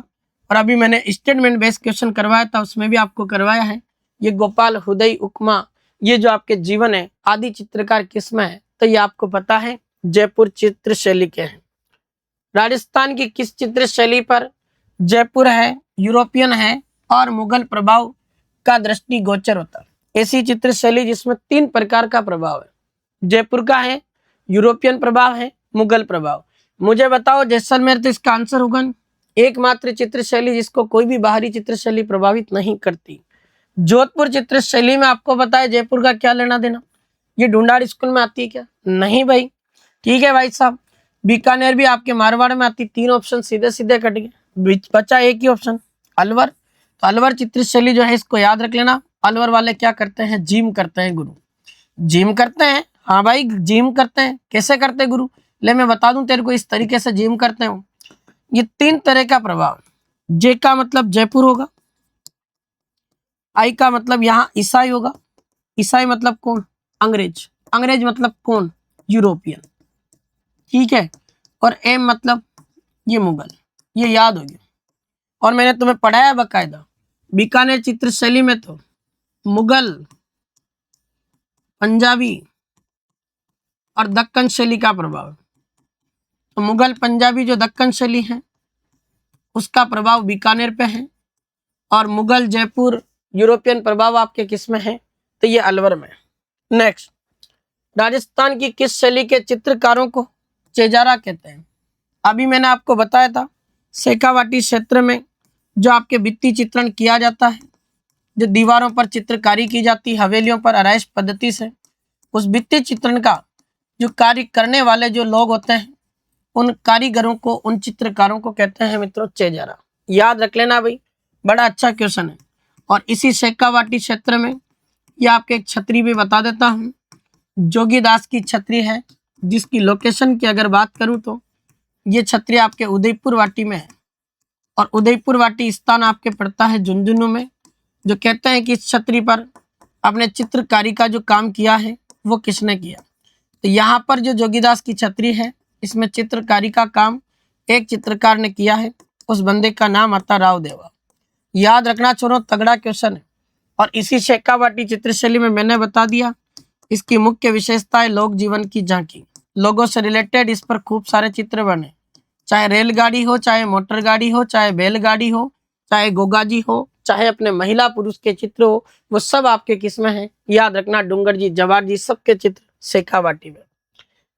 S1: और अभी मैंने स्टेटमेंट बेस्ड क्वेश्चन करवाया था, उसमें भी आपको करवाया है। ये गोपाल, उदय, हुक्मा ये जो आपके जीवन है आदि चित्रकार किसमें है? तो ये आपको पता है जयपुर चित्र शैली के हैं। राजस्थान की किस चित्र शैली पर जयपुर है, यूरोपियन है और मुगल प्रभाव का दृष्टिगोचर होता है? ऐसी चित्र शैली जिसमें 3 प्रकार का प्रभाव है। जयपुर का है, यूरोपियन प्रभाव है, मुगल प्रभाव। मुझे बताओ जैसलमेर, तो इसका आंसर होगा एकमात्र चित्र शैली जिसको कोई भी बाहरी चित्र शैली प्रभावित नहीं करती। जोधपुर चित्र शैली में आपको पता है जयपुर का क्या लेना देना? ये ढूंढाड़ स्कूल में आती है क्या? नहीं भाई। ठीक है भाई साहब, बीकानेर भी आपके मारवाड़ में आती। 3 ऑप्शन सीधे सीधे कट गए, बचा एक ही ऑप्शन अलवर। तो अलवर चित्र शैली जो है इसको याद रख लेना। अलवर वाले क्या करते हैं? जिम करते हैं गुरु, जिम करते हैं। हाँ भाई, जिम करते हैं। कैसे करते हैं गुरु? ले मैं बता दूं तेरे को, इस तरीके से जिम करते हो। ये 3 तरह का प्रभाव। जे का मतलब जयपुर होगा, आई का मतलब यहाँ ईसाई होगा, ईसाई मतलब कौन? अंग्रेज, अंग्रेज मतलब कौन? यूरोपियन। ठीक है, और एम मतलब ये मुगल। ये याद हो गया और मैंने तुम्हें पढ़ाया बकायदा। बीकानेर चित्र शैली में तो मुगल, पंजाबी और दक्कन शैली का प्रभाव। तो मुगल, पंजाबी जो दक्कन शैली है उसका प्रभाव बीकानेर पे है और मुगल, जयपुर, यूरोपियन प्रभाव आपके किस में है? तो ये अलवर में। नेक्स्ट, राजस्थान की किस शैली के चित्रकारों को चेजारा कहते हैं? अभी मैंने आपको बताया था शेखावाटी क्षेत्र में जो आपके भित्ति चित्रण किया जाता है, जो दीवारों पर चित्रकारी की जाती है हवेलियों पर आराइश पद्धति से, उस भित्ति चित्रण का जो कार्य करने वाले जो लोग होते हैं उन कारीगरों को, उन चित्रकारों को कहते हैं मित्रों चेजारा। याद रख लेना भाई, बड़ा अच्छा क्वेश्चन है। और इसी शेखावाटी क्षेत्र में ये आपके एक छतरी भी बता देता हूँ, जोगीदास की छतरी है, जिसकी लोकेशन की अगर बात करूँ तो ये छतरी आपके उदयपुर वाटी में है और उदयपुर वाटी स्थान आपके पड़ता है झुंझुनू में। जो कहते हैं कि इस छतरी पर अपने चित्रकारी का जो काम किया है वो किसने किया? तो यहाँ पर जो जोगीदास की छतरी है इसमें चित्रकारी का काम एक चित्रकार ने किया है, उस बंदे का नाम आता राव देवा। याद रखना छोड़ो, तगड़ा क्वेश्चन है। और इसी शेखावाटी चित्रशैली में मैंने बता दिया इसकी मुख्य विशेषता है लोक जीवन की झांकी। लोगों से रिलेटेड इस पर खूब सारे चित्र बने, चाहे रेलगाड़ी हो, चाहे मोटर गाड़ी हो, चाहे बैलगाड़ी हो, चाहे गोगाजी हो, चाहे अपने महिला पुरुष के चित्र हो, वो सब आपके किस्में हैं। याद रखना, डूंगर जी, जवाहर जी सबके चित्र शेखावाटी में।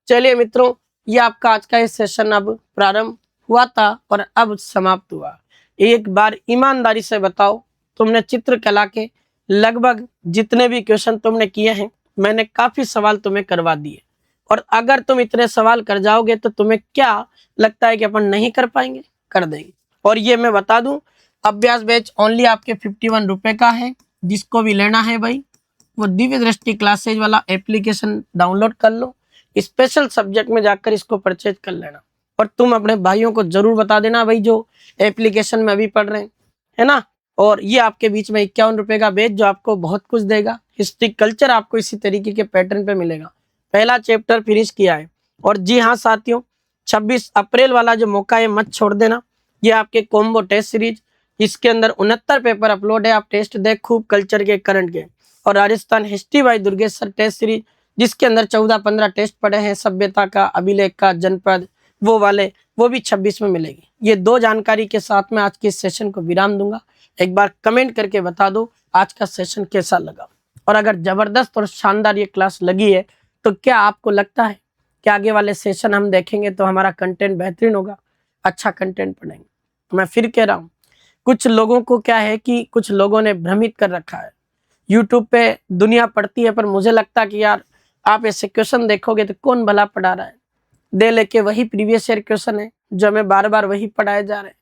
S1: चलिए मित्रों, ये आपका आज का ये सेशन अब प्रारंभ हुआ था और अब समाप्त हुआ। एक बार ईमानदारी से बताओ, तुमने चित्रकला के लगभग जितने भी क्वेश्चन तुमने किए हैं, मैंने काफी सवाल तुम्हें करवा दिए और अगर तुम इतने सवाल कर जाओगे तो तुम्हें क्या लगता है कि अपन नहीं कर पाएंगे? कर देंगे। और ये मैं बता दूं, अभ्यास बैच ओनली आपके 51 रुपए का है। जिसको भी लेना है भाई वो दिव्य दृष्टि क्लासेज वाला एप्लीकेशन डाउनलोड कर लो, स्पेशल सब्जेक्ट में जाकर इसको परचेज कर लेना और तुम अपने भाइयों को जरूर बता देना भाई जो एप्लीकेशन में अभी पढ़ रहे हैं, है ना। और ये आपके बीच में 51 रुपए का बैच जो आपको बहुत कुछ देगा। हिस्ट्री कल्चर आपको इसी तरीके के पैटर्न पे मिलेगा। पहला चैप्टर फिनिश किया है। और जी हाँ साथियों, 26 अप्रैल वाला जो मौका है मत छोड़ देना। ये आपके कॉम्बो टेस्ट सीरीज, इसके अंदर 69 पेपर अपलोड है। आप टेस्ट देख खूब कल्चर के, करंट के। और Rajasthan history by Durgeshwar test series, जिसके अंदर 14-15 टेस्ट पड़े हैं, सभ्यता का, अभिलेख का, जनपद, वो वाले, वो भी 26 में मिलेगी। ये 2 जानकारी के साथ में आज के इस सेशन को विराम दूंगा। एक बार कमेंट करके बता दो आज का सेशन कैसा लगा और अगर जबरदस्त और शानदार ये क्लास लगी है तो क्या आपको लगता है कि आगे वाले सेशन हम देखेंगे तो हमारा कंटेंट बेहतरीन होगा, अच्छा कंटेंट पढ़ेंगे। तो मैं फिर कह रहा हूँ, कुछ लोगों को क्या है कि कुछ लोगों ने भ्रमित कर रखा है। यूट्यूब पे दुनिया पढ़ती है पर मुझे लगता है कि यार आप ऐसे क्वेश्चन देखोगे तो कौन भला पढ़ा रहा है, दे लेके वही प्रीवियस ईयर क्वेश्चन है जो हमें बार बार वही पढ़ाए जा रहे हैं।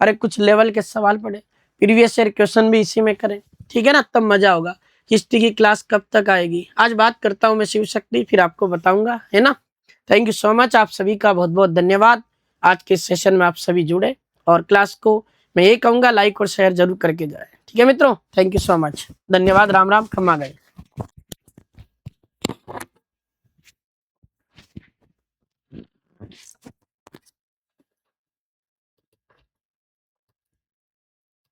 S1: अरे कुछ लेवल के सवाल पढ़े, प्रीवियस ईयर क्वेश्चन भी इसी में करें, ठीक है ना, तब मजा होगा। हिस्ट्री की क्लास कब तक आएगी, आज बात करता हूँ मैं शिव शक्ति, फिर आपको बताऊंगा, है ना। थैंक यू सो मच, आप सभी का बहुत बहुत धन्यवाद। आज के सेशन में आप सभी जुड़े, और क्लास को मैं ये कहूंगा लाइक और शेयर जरूर करके जाए, ठीक है मित्रों। थैंक यू सो मच, धन्यवाद, राम राम, खमा गए।